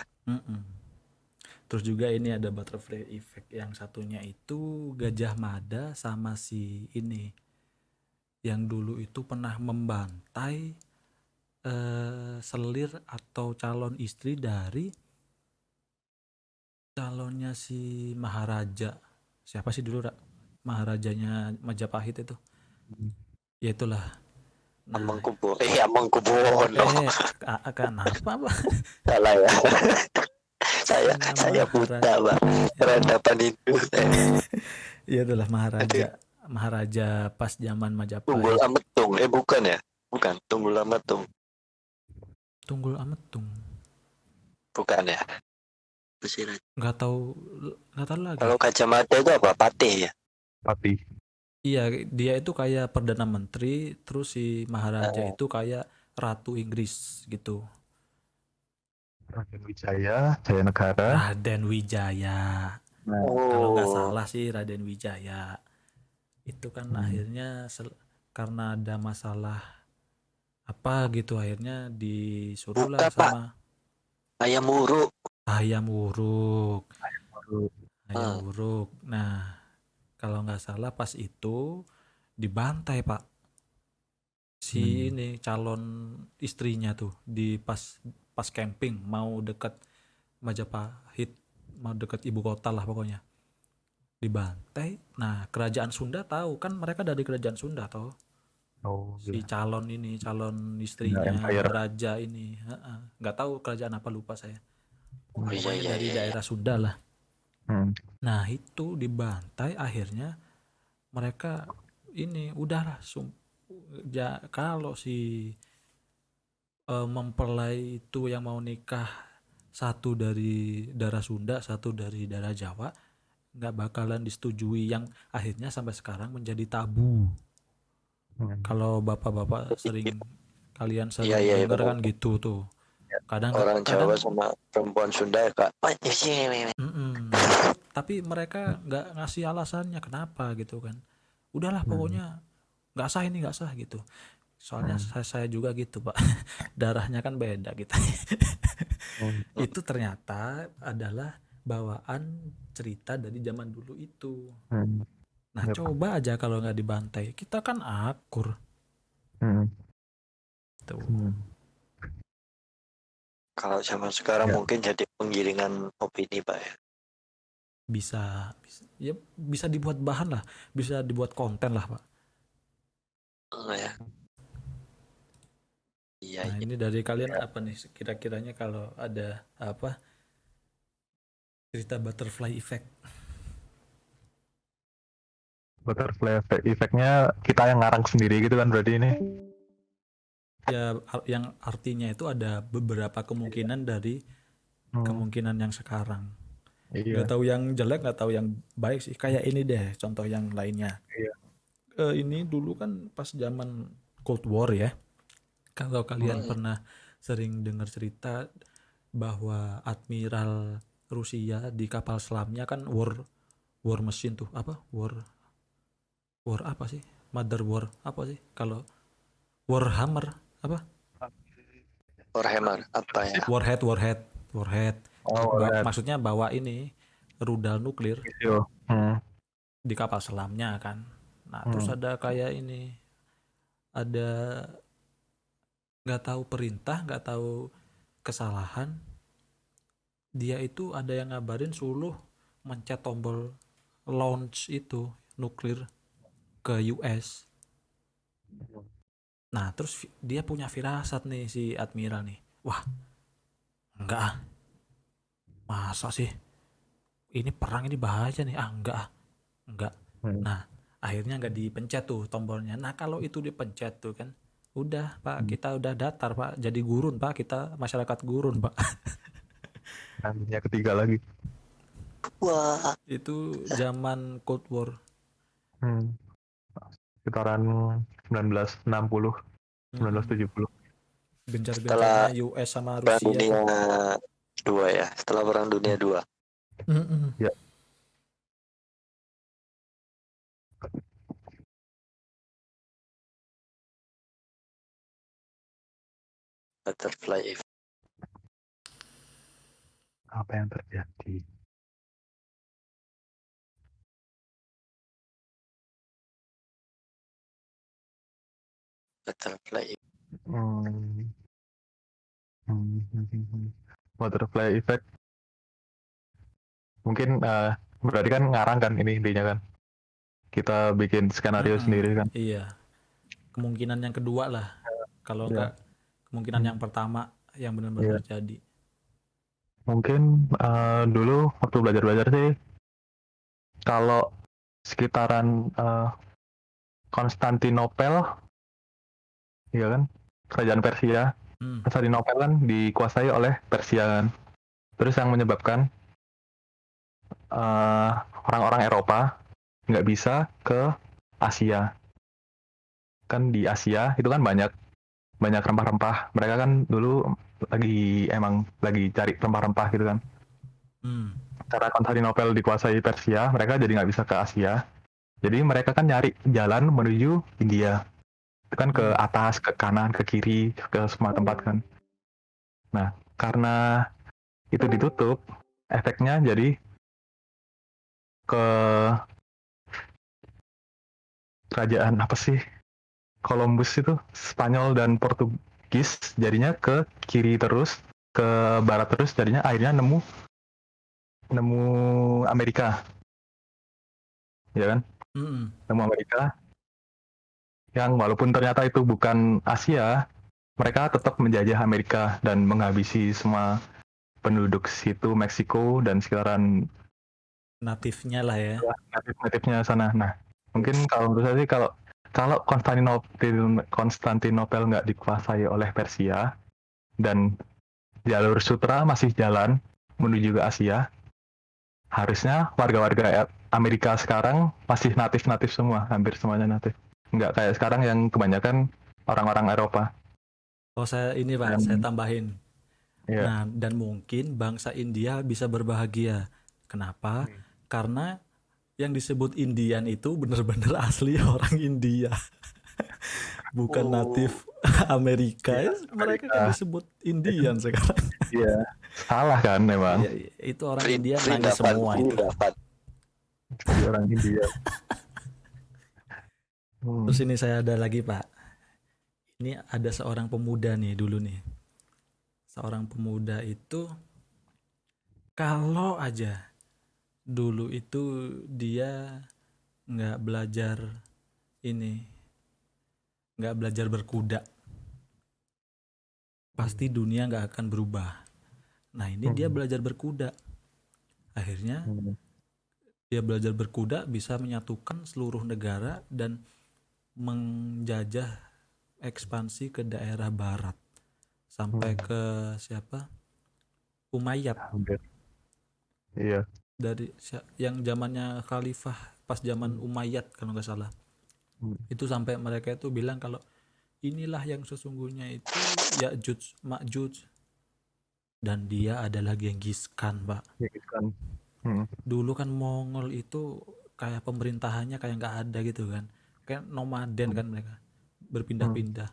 Terus juga ini ada butterfly effect. Yang satunya itu Gajah Mada sama si ini. Yang dulu itu pernah membantai selir atau calon istri dari calonnya si Maharaja. Siapa sih dulu Rak? Maharajanya Majapahit itu. Ya itulah. Amangkubuwono. Kenapa Pak? Salah ya. saya buta Pak. Peradaban itu. Ya itulah Maharaja pas zaman Majapahit. Tunggul Ametung. Bukan ya? Bukan. Tunggul Ametung. Tunggul Ametung. Bukan ya? Nggak tahu lagi. Kalau Gajah Mada itu apa? Patih ya? Patih. Iya, dia itu kayak Perdana Menteri, terus si Maharaja itu kayak Ratu Inggris gitu. Raden Wijaya, Jaya Negara. Raden Wijaya. Kalau nggak salah sih Raden Wijaya. Itu kan akhirnya karena ada masalah apa gitu akhirnya disuruhlah sama Ayam Wuruk. Ayam Wuruk. Nah, kalau nggak salah pas itu dibantai Pak si ini calon istrinya tuh di pas camping mau dekat Majapahit, mau dekat ibu kota lah pokoknya, dibantai. Nah kerajaan Sunda tahu kan, mereka dari kerajaan Sunda toh. Si calon istrinya raja ini nggak tahu kerajaan apa, lupa saya. Pokoknya dari daerah Sunda lah. Nah itu dibantai, akhirnya mereka ini udahlah kalau si mempelai itu yang mau nikah satu dari darah Sunda, satu dari darah Jawa, nggak bakalan disetujui, yang akhirnya sampai sekarang menjadi tabu. Kalau bapak-bapak kalian sering dengar kan gitu tuh. Kadang orang Jawa sama perempuan Sunda ya Kak. Tapi mereka nggak ngasih alasannya kenapa gitu kan. Udahlah pokoknya nggak sah, ini nggak sah gitu. Soalnya saya juga gitu Pak. Darahnya kan beda gitu. Itu ternyata adalah bawaan cerita dari zaman dulu itu. Hmm. Nah, Yep. coba aja kalau nggak dibantai. Kita kan akur. Hmm. Tuh. Hmm. Kalau zaman sekarang Ya. mungkin jadi penggiringan opini, Pak ya. Bisa dibuat bahan lah. Bisa dibuat konten lah, Pak. Ya. Iya, Nah, iya. ini dari kalian apa nih kira-kiranya kalau ada apa cerita butterfly effect? Butterfly effect-nya kita yang ngarang sendiri gitu kan berarti ini. Ya, yang artinya itu ada beberapa kemungkinan dari Hmm. kemungkinan yang sekarang. Iya. Nggak tahu yang jelek, nggak tahu yang baik sih. Kayak ini deh, contoh yang lainnya. Iya. Ini dulu kan pas zaman Cold War ya. Kalau kalian pernah sering dengar cerita bahwa admiral Rusia di kapal selamnya kan war machine tuh, apa? War apa sih? Mother war apa sih? Kalau Warhammer apa? Warhammer apa ya? Warhead. Oh, lihat. Maksudnya bawa ini rudal nuklir Video. Hmm. di kapal selamnya kan. Nah, terus ada kayak ini, ada nggak tahu perintah, nggak tahu kesalahan, dia itu ada yang ngabarin suruh mencet tombol launch itu nuklir ke US. Nah, terus dia punya firasat nih si admiral nih. Wah, enggak ah. Masa sih? Ini perang ini bahaya nih. Ah, enggak ah. Enggak. Nah, akhirnya nggak dipencet tuh tombolnya. Nah, kalau itu dipencet tuh kan, udah Pak, kita udah datar Pak. Jadi gurun Pak, kita masyarakat gurun Pak. Nantinya ketiga lagi. Wah, Itu zaman Cold War. Sekitaran 1960, 1970. Gencar-gencarnya US sama Perang Rusia tuh. Dunia II ya. Setelah Perang Dunia II. Ya. Butterfly effect. Apa yang terjadi? Butterfly effect. Butterfly effect. Mungkin berarti kan ngarang kan ini intinya kan. Kita bikin skenario sendiri kan. Iya. Kemungkinan yang kedua lah. Kalau Iya. enggak kemungkinan yang pertama yang benar-benar terjadi. Mungkin dulu waktu belajar sih kalau sekitaran Konstantinopel, iya kan, kerajaan Persia. Konstantinopel kan dikuasai oleh Persia kan. Terus yang menyebabkan orang-orang Eropa nggak bisa ke Asia. Kan di Asia itu kan banyak rempah-rempah. Mereka kan dulu emang lagi cari rempah-rempah gitu kan. Karena Konstantinopel dikuasai Persia, mereka jadi nggak bisa ke Asia. Jadi mereka kan nyari jalan menuju India. Itu kan ke atas, ke kanan, ke kiri, ke semua tempat kan. Nah, karena itu ditutup, efeknya jadi ke kerajaan apa sih? Columbus itu, Spanyol dan Portugis, jadinya ke kiri terus, ke barat terus, jadinya akhirnya nemu Amerika. Ya kan? Nemu Amerika. Yang walaupun ternyata itu bukan Asia, mereka tetap menjajah Amerika dan menghabisi semua penduduk situ, Meksiko dan sekitaran natifnya lah ya. Natifnya sana. Nah, mungkin kalau menurut saya sih kalau Konstantinopel nggak dikuasai oleh Persia dan jalur sutra masih jalan menuju ke Asia, harusnya warga-warga Amerika sekarang masih natif semua, hampir semuanya natif. Nggak kayak sekarang yang kebanyakan orang-orang Eropa. Oh, saya tambahin. Iya. Nah, dan mungkin bangsa India bisa berbahagia. Kenapa? Karena yang disebut Indian itu benar-benar asli orang India. Bukan natif Amerika. Mereka kan disebut Indian sekarang. Iya, salah kan memang. Ya, itu orang Free, India free nangis dapat, semua free itu. dapat. Jadi orang India. Terus ini saya ada lagi Pak. Ini ada seorang pemuda nih dulu nih. Seorang pemuda itu kalau aja dulu itu dia nggak belajar ini, nggak belajar berkuda, pasti dunia nggak akan berubah. Nah ini dia belajar berkuda. Akhirnya dia belajar berkuda bisa menyatukan seluruh negara dan menjajah ekspansi ke daerah barat sampai ke siapa? Umayyad. Hampir. Iya. Dari yang zamannya khalifah pas zaman Umayyad kalau nggak salah. Itu sampai mereka itu bilang kalau inilah yang sesungguhnya itu Ya'juj Ma'juj, dan dia adalah Genghis Khan Pak. Genghis Khan. Dulu kan Mongol itu kayak pemerintahannya kayak nggak ada gitu kan, kayak nomaden kan, mereka berpindah-pindah,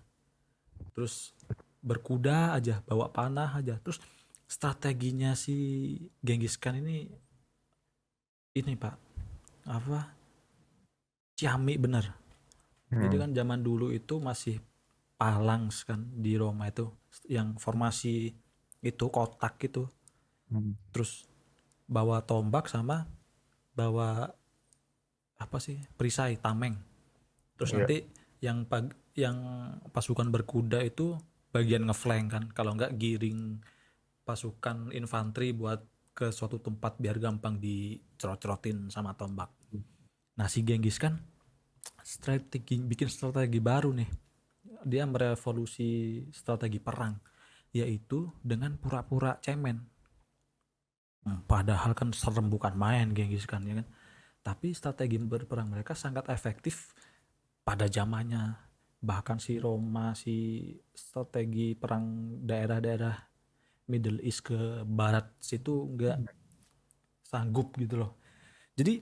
terus berkuda aja, bawa panah aja. Terus strateginya si Genghis Khan ini Pak, apa, ciamik bener. Jadi kan zaman dulu itu masih phalanx kan di Roma itu, yang formasi itu kotak gitu. Terus bawa tombak sama bawa apa sih, perisai, tameng. Terus nanti yang pasukan berkuda itu bagian ngeflank kan, kalau enggak giring pasukan infanteri buat ke suatu tempat biar gampang dicerot-cerotin sama tombak. Nah si Genghis kan bikin strategi baru nih. Dia merevolusi strategi perang, yaitu dengan pura-pura cemen. Padahal kan serem bukan main Genghis Khan ya kan. Tapi strategi berperang mereka sangat efektif pada zamannya. Bahkan si Roma, si strategi perang daerah-daerah Middle East ke barat situ nggak sanggup gitu loh. Jadi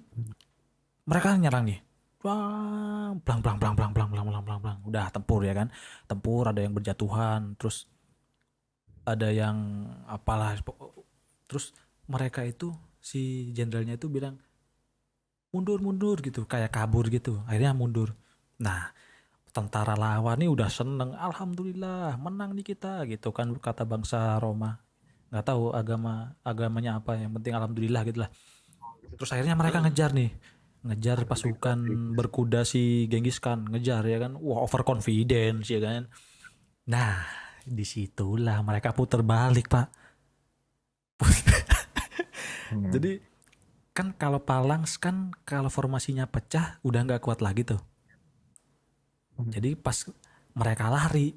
mereka nyerang nih, blang, udah tempur ya kan, tempur, ada yang berjatuhan, terus ada yang apalah, terus mereka itu si jenderalnya itu bilang mundur gitu, kayak kabur gitu, akhirnya mundur. Nah tentara lawan nih udah seneng, alhamdulillah menang nih kita gitu kan, kata bangsa Roma. Nggak tahu agamanya apa, yang penting alhamdulillah gitu lah. Terus akhirnya mereka ngejar pasukan berkuda si Genghis Khan, ngejar ya kan, wah overconfidence ya kan. Nah disitulah mereka putar balik Pak. Jadi kan kalau phalanx kan kalau formasinya pecah udah nggak kuat lagi tuh. Jadi pas mereka lari,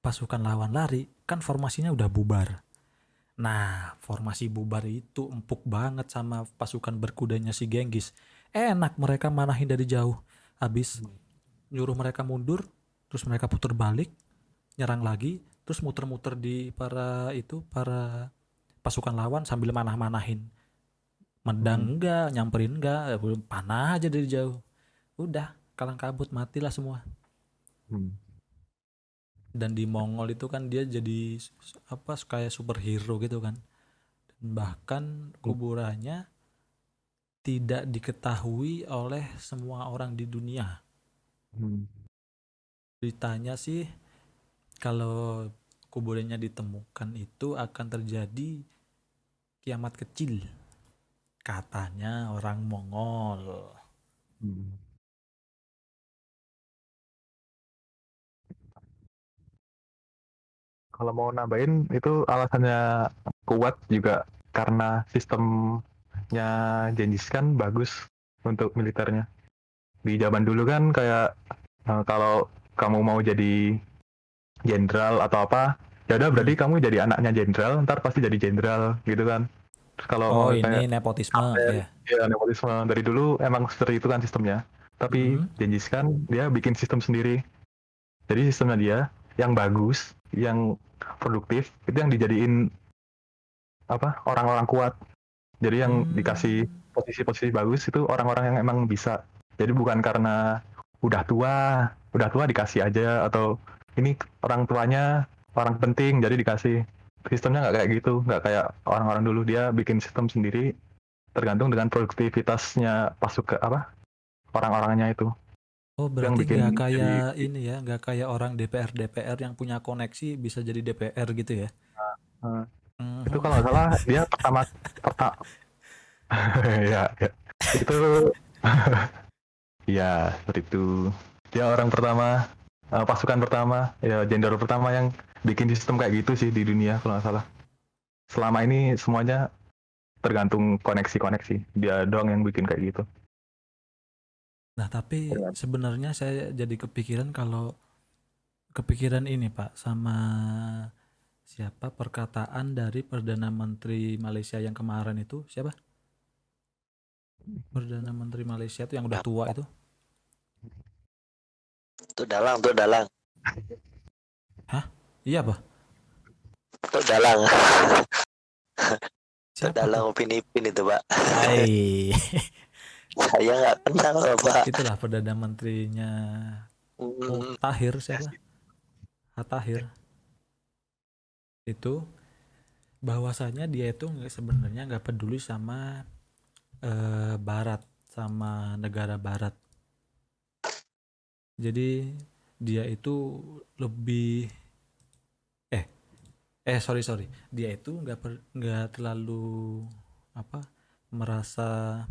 pasukan lawan lari, kan formasinya udah bubar. Nah formasi bubar itu empuk banget sama pasukan berkudanya si Genghis. Enak mereka manahin dari jauh. Habis nyuruh mereka mundur, terus mereka putar balik, nyerang lagi, terus muter-muter di para pasukan lawan sambil manah-manahin. Mendang enggak, nyamperin enggak, panah aja dari jauh. Udah kalang kabut, matilah semua. Dan di Mongol itu kan dia jadi apa, kayak superhero gitu kan. Dan bahkan kuburannya tidak diketahui oleh semua orang di dunia. Beritanya sih kalau kuburannya ditemukan itu akan terjadi kiamat kecil, katanya orang Mongol. Kalau mau nambahin itu alasannya kuat juga karena sistemnya Genghis Khan bagus untuk militernya. Di zaman dulu kan kayak kalau kamu mau jadi jenderal atau apa, ya udah berarti kamu jadi anaknya jenderal, ntar pasti jadi jenderal gitu kan. Terus kalau ini kayak nepotisme ya. ya nepotisme dari dulu emang seperti itu kan sistemnya. Tapi Genghis Khan dia bikin sistem sendiri. Jadi sistemnya dia yang bagus, yang produktif, itu yang dijadiin apa, orang-orang kuat. Jadi yang dikasih posisi-posisi bagus itu orang-orang yang emang bisa. Jadi bukan karena udah tua dikasih aja, atau ini orang tuanya orang penting jadi dikasih. sistemnya nggak kayak gitu, nggak kayak orang-orang dulu, dia bikin sistem sendiri tergantung dengan produktivitasnya orang-orangnya itu. Oh, Itu yang berarti bikin nggak jadi kayak ini ya, nggak kayak orang DPR yang punya koneksi bisa jadi DPR gitu ya? eh, itu Mhm. kalau nggak salah dia pertama ya, ya. Itu ya seperti itu. Dia orang pertama, pasukan pertama, ya jenderal pertama yang bikin sistem kayak gitu sih di dunia kalau nggak salah. Selama ini semuanya tergantung koneksi-koneksi. Dia doang yang bikin kayak gitu. Nah, tapi Tergantung. sebenarnya saya jadi kepikiran ini Pak, sama siapa perkataan dari Perdana Menteri Malaysia yang kemarin itu, siapa? Perdana Menteri Malaysia itu yang udah Ya, tua itu. tuh dalang, Hah? Iya Pak? tuh dalang, tuh Siapa tuh? dalang Upin Ipin itu Pak. Hai. Saya nggak kenal Pak. Itulah Perdana Menterinya Hmm, Tahir, siapa? Tahir. Itu bahwasanya dia itu sebenarnya nggak peduli sama Barat, sama negara Barat. Jadi dia itu lebih sorry, dia itu nggak terlalu apa merasa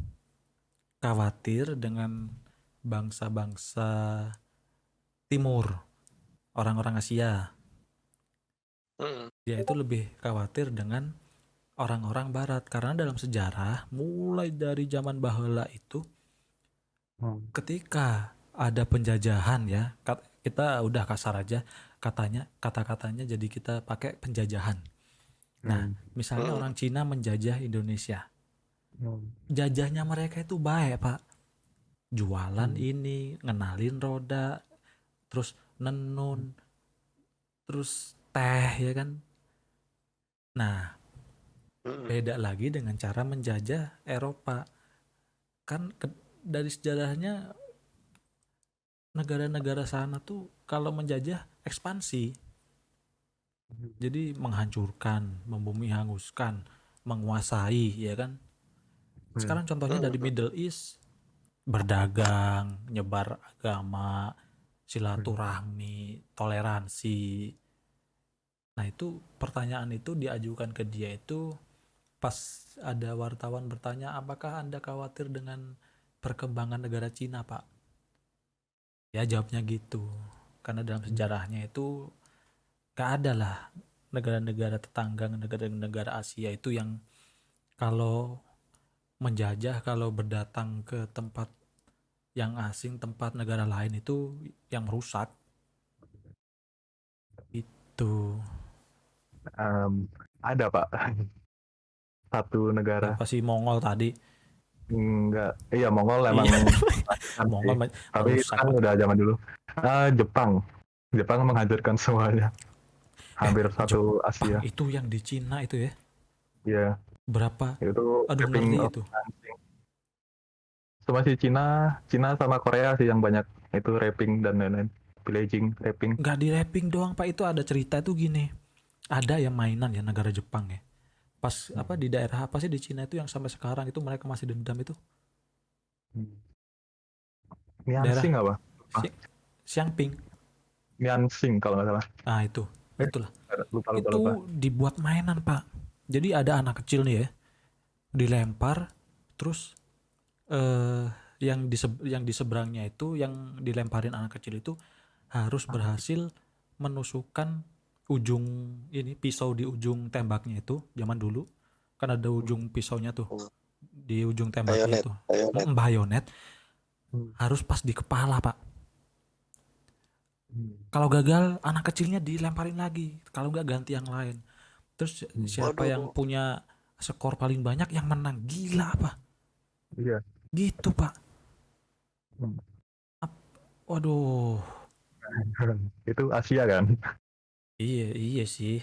khawatir dengan bangsa-bangsa Timur, orang-orang Asia. hmm, Dia itu lebih khawatir dengan orang-orang Barat, karena dalam sejarah mulai dari zaman baheula itu ketika ada penjajahan ya, kita udah kasar aja kata-katanya, jadi kita pakai penjajahan. Nah, misalnya hmm, orang Cina menjajah Indonesia, jajahnya mereka itu baik Pak, jualan ini, ngenalin roda, terus nenun, terus teh ya kan. Nah, hmm. beda lagi dengan cara menjajah Eropa. Kan dari sejarahnya negara-negara sana tuh kalau menjajah ekspansi. Jadi menghancurkan, membumi hanguskan, menguasai ya kan. Sekarang contohnya dari Middle East, berdagang, nyebar agama, silaturahmi, toleransi. Nah, itu pertanyaan itu diajukan ke dia itu pas ada wartawan bertanya, apakah Anda khawatir dengan perkembangan negara Cina, Pak? Ya jawabnya gitu. Karena dalam sejarahnya itu gak ada lah negara-negara tetangga, negara-negara Asia itu yang kalau menjajah, kalau berdatang ke tempat yang asing, tempat negara lain itu yang rusak. Itu Ada Pak, satu negara. apa sih Mongol tadi? Enggak, iya Mongol emang Iya, merupakan sih. Mongol Tapi itu merusak, kan Pak. udah zaman dulu. Jepang, Jepang menghancurkan semuanya, hampir Jepang satu Asia. itu yang di Cina itu ya. Iya, Berapa? itu Aduh, mapping ngeri itu. langsing. Cuma sih Cina, Cina sama Korea sih yang banyak itu rapping dan lain-lain, pillaging, rapping. Nggak di rapping doang, Pak. Itu ada cerita itu gini. Ada yang mainan ya negara Jepang ya. Pas apa di daerah apa sih di Cina itu yang sampai sekarang itu mereka masih dendam itu? Daerah Niansing apa? Ah, Xiangping. Niansing kalau nggak salah. Ah, Eh, itulah. lupa lupa lupa. Itu dibuat mainan, Pak. Jadi ada anak kecil nih ya, dilempar terus yang di seberangnya itu, yang dilemparin anak kecil itu harus berhasil menusukkan ujung ini pisau di ujung tembaknya itu. Zaman dulu kan ada ujung pisaunya tuh Hmm. di ujung tembaknya Bayonet, itu, bayonet. bayonet, harus pas di kepala Pak. Kalau gagal anak kecilnya dilemparin lagi, kalau nggak ganti yang lain. Terus siapa yang Waduh, punya skor paling banyak yang menang. Gila apa Iya. gitu Pak. Hmm. Waduh. Itu Asia kan. Iya, iya sih.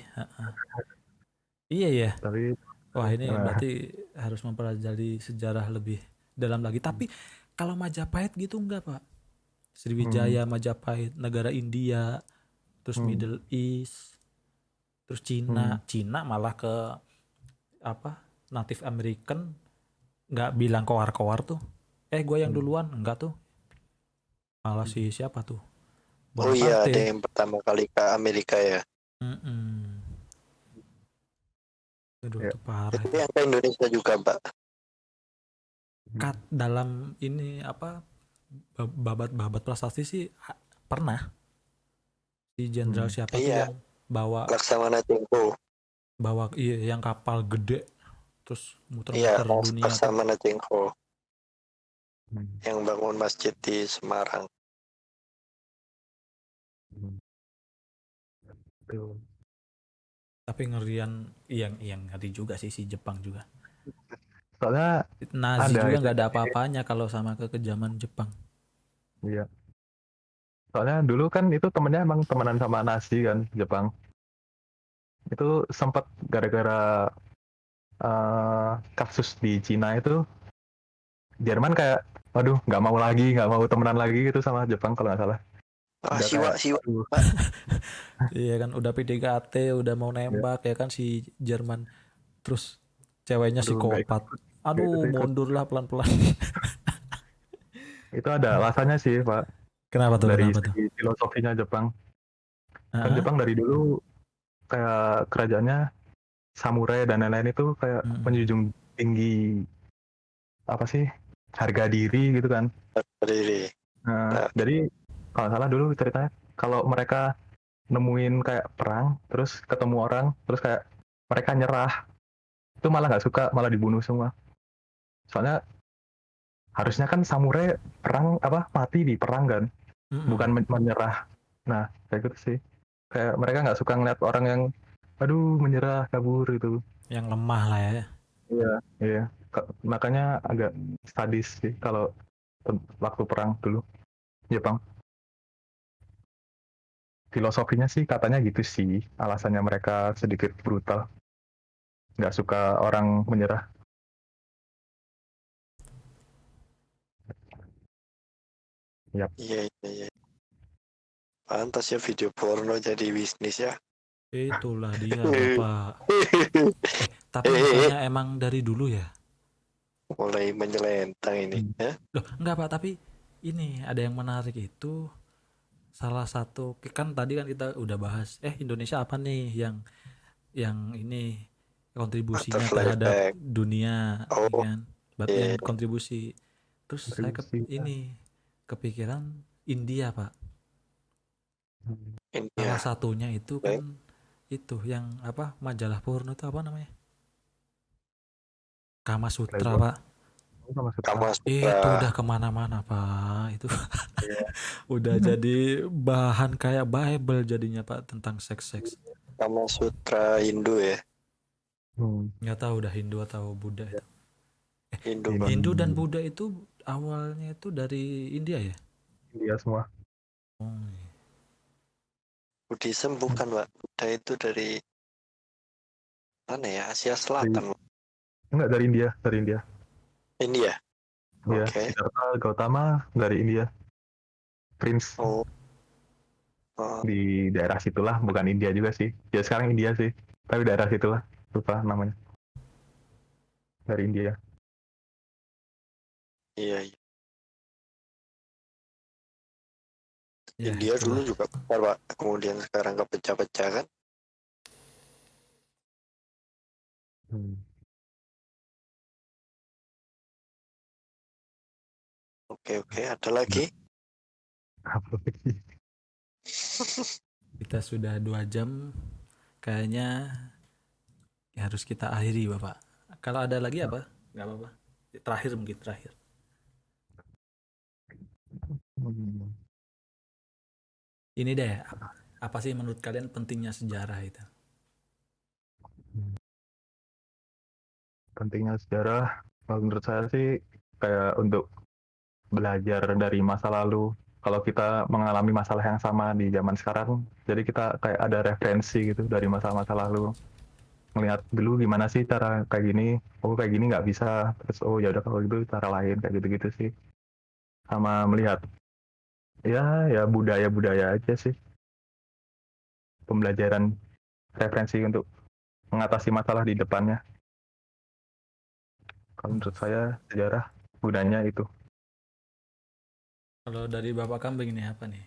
Iya ya. Tapi Wah, ini nah, berarti harus mempelajari sejarah lebih dalam lagi. Tapi kalau Majapahit gitu enggak, Pak? hmm, Sriwijaya, Majapahit, negara India, terus hmm. Middle East. Terus Cina malah ke apa Native American nggak bilang kowar-kowar tuh. Gue yang duluan, enggak tuh. Malah si siapa tuh? Oh iya, ada Bonaparte. yang pertama kali ke Amerika ya. Mm-mm. Aduh, Ya. itu parah Itu itu. yang ke Indonesia juga, Mbak. Kat dalam ini apa babat prasasti sih pernah si jenderal siapa tuh Iya, yang bawa Laksamana Chengho. bawa iya yang kapal gede terus Iya, muter-muter dunia tuh. Laksamana Chengho Hmm. yang bangun masjid di Semarang. Tuh. Tapi ngerian yang ngeri juga sih si Jepang juga. Soalnya Nazi ada juga itu. nggak ada apa-apanya kalau sama kekejaman Jepang. Iya. Soalnya dulu kan itu temennya emang temenan sama Nazi kan, Jepang. Itu sempat gara-gara kasus di Cina itu, Jerman kayak, waduh, nggak mau temenan lagi gitu sama Jepang kalau nggak salah. Ah, Udah siwa, kayak, siwa, aduh, Mbak. Iya kan udah PDKT, udah mau ya, nembak ya kan si Jerman. Terus ceweknya aduh, psikopat. nggak Aduh, ikut. mundurlah pelan-pelan. Itu ada alasannya sih, Pak, Kenapa tuh? dari Kenapa tuh? segi filosofinya Jepang. Kan Heeh. Jepang dari dulu kayak kerajaannya samurai dan lain-lain itu kayak Mm-mm. menjunjung tinggi apa sih harga diri gitu kan. Berdiri. Nah, Nah, jadi kalau nggak salah dulu ceritanya kalau mereka nemuin kayak perang terus ketemu orang terus kayak mereka nyerah itu malah nggak suka malah dibunuh semua. Soalnya harusnya kan samurai perang apa mati di perang kan Mm-mm. bukan menyerah. Nah kayak gitu sih kayak mereka nggak suka ngeliat orang yang aduh menyerah kabur gitu. Yang lemah lah ya. Iya, iya. Makanya agak sadis sih kalau waktu perang dulu Jepang. Filosofinya sih katanya gitu sih. Alasannya mereka sedikit brutal. Nggak suka orang menyerah. Yap. iya, iya, iya. Pantas ya video porno jadi bisnis ya. Itulah dia, Bapak. Tapi Eh, bukannya emang dari dulu ya? mulai menyelentang ini. Hmm. Ya? Loh, enggak, Pak, tapi ini ada yang menarik itu salah satu kan tadi kan kita udah bahas Indonesia apa nih yang ini kontribusinya Butterfly terhadap effect. dunia ya Oh, kan yang iya. kontribusi terus saya Revolusi. ini kepikiran India Pak salah India. satunya itu kan Baik. itu yang apa majalah porno itu apa namanya Kama Sutra Playboy. Pak Sama sutra. Kama itu Sutra. udah kemana-mana Pak itu Iya. udah jadi bahan kayak Bible jadinya Pak tentang seks-seks Kama Sutra Hindu ya. nggak tahu udah Hindu atau Buddha itu Hindu, Ini Mbak. Hindu dan Buddha itu awalnya itu dari India ya? India semua. Oh, iya. Buddhism bukan, Mbak. Buddha itu dari mana ya? Asia Selatan. Enggak dari India, dari India. India. Iya, Oke. Siddhartha Gautama dari India. Prince Oh, oh, di daerah situlah, bukan India juga sih. Ya sekarang India sih, tapi daerah situlah. Lupa namanya. Dari India. iya, iya. Ya India dulu itulah. juga besar, Pak. Kemudian sekarang kepecah-pecah kan. Oke, oke. Ada lagi? Apa lagi? Kita sudah 2 jam. Kayaknya harus kita akhiri Bapak. Kalau ada lagi apa? Nggak apa-apa. Terakhir mungkin terakhir. Hmm. Ini deh. Apa sih menurut kalian pentingnya sejarah itu? Pentingnya sejarah, kalau menurut saya sih kayak untuk belajar dari masa lalu. Kalau kita mengalami masalah yang sama di zaman sekarang, jadi kita kayak ada referensi gitu dari masa-masa lalu. Melihat dulu gimana sih cara kayak gini, oh kayak gini nggak bisa, terus oh ya udah kalau gitu cara lain kayak gitu-gitu sih. Sama melihat ya budaya-budaya aja sih, pembelajaran referensi untuk mengatasi masalah di depannya. Kalau menurut saya sejarah gunanya itu. Kalau dari Bapak Kambing ini apa nih?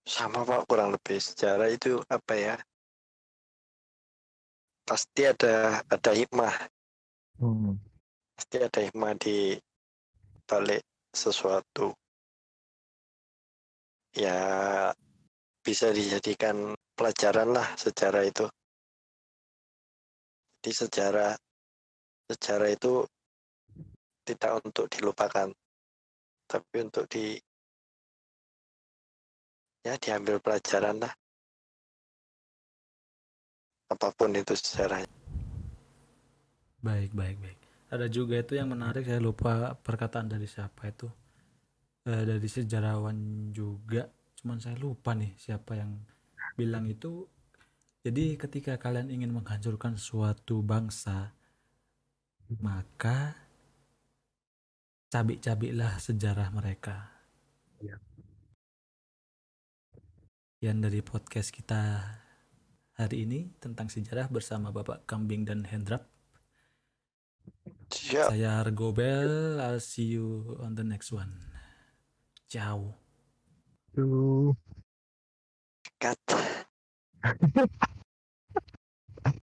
Sama Pak, kurang lebih sejarah itu apa ya? Pasti ada hikmah, Hmm. pasti ada hikmah di balik sesuatu. Ya bisa dijadikan pelajaran lah sejarah itu. Di sejarah itu tidak untuk dilupakan, tapi untuk diambil pelajaran lah, apapun itu sejarahnya. Baik. Ada juga itu yang menarik, saya lupa perkataan dari siapa itu. Dari sejarawan juga, cuman saya lupa nih siapa yang bilang itu. Jadi ketika kalian ingin menghancurkan suatu bangsa, maka cabik-cabiklah sejarah mereka. Iya. Yang dari podcast kita hari ini tentang sejarah bersama Bapak Kambing dan Hendrap. Siap. Saya Argobel, I'll see you on the next one. Ciao. Tuh. Cut.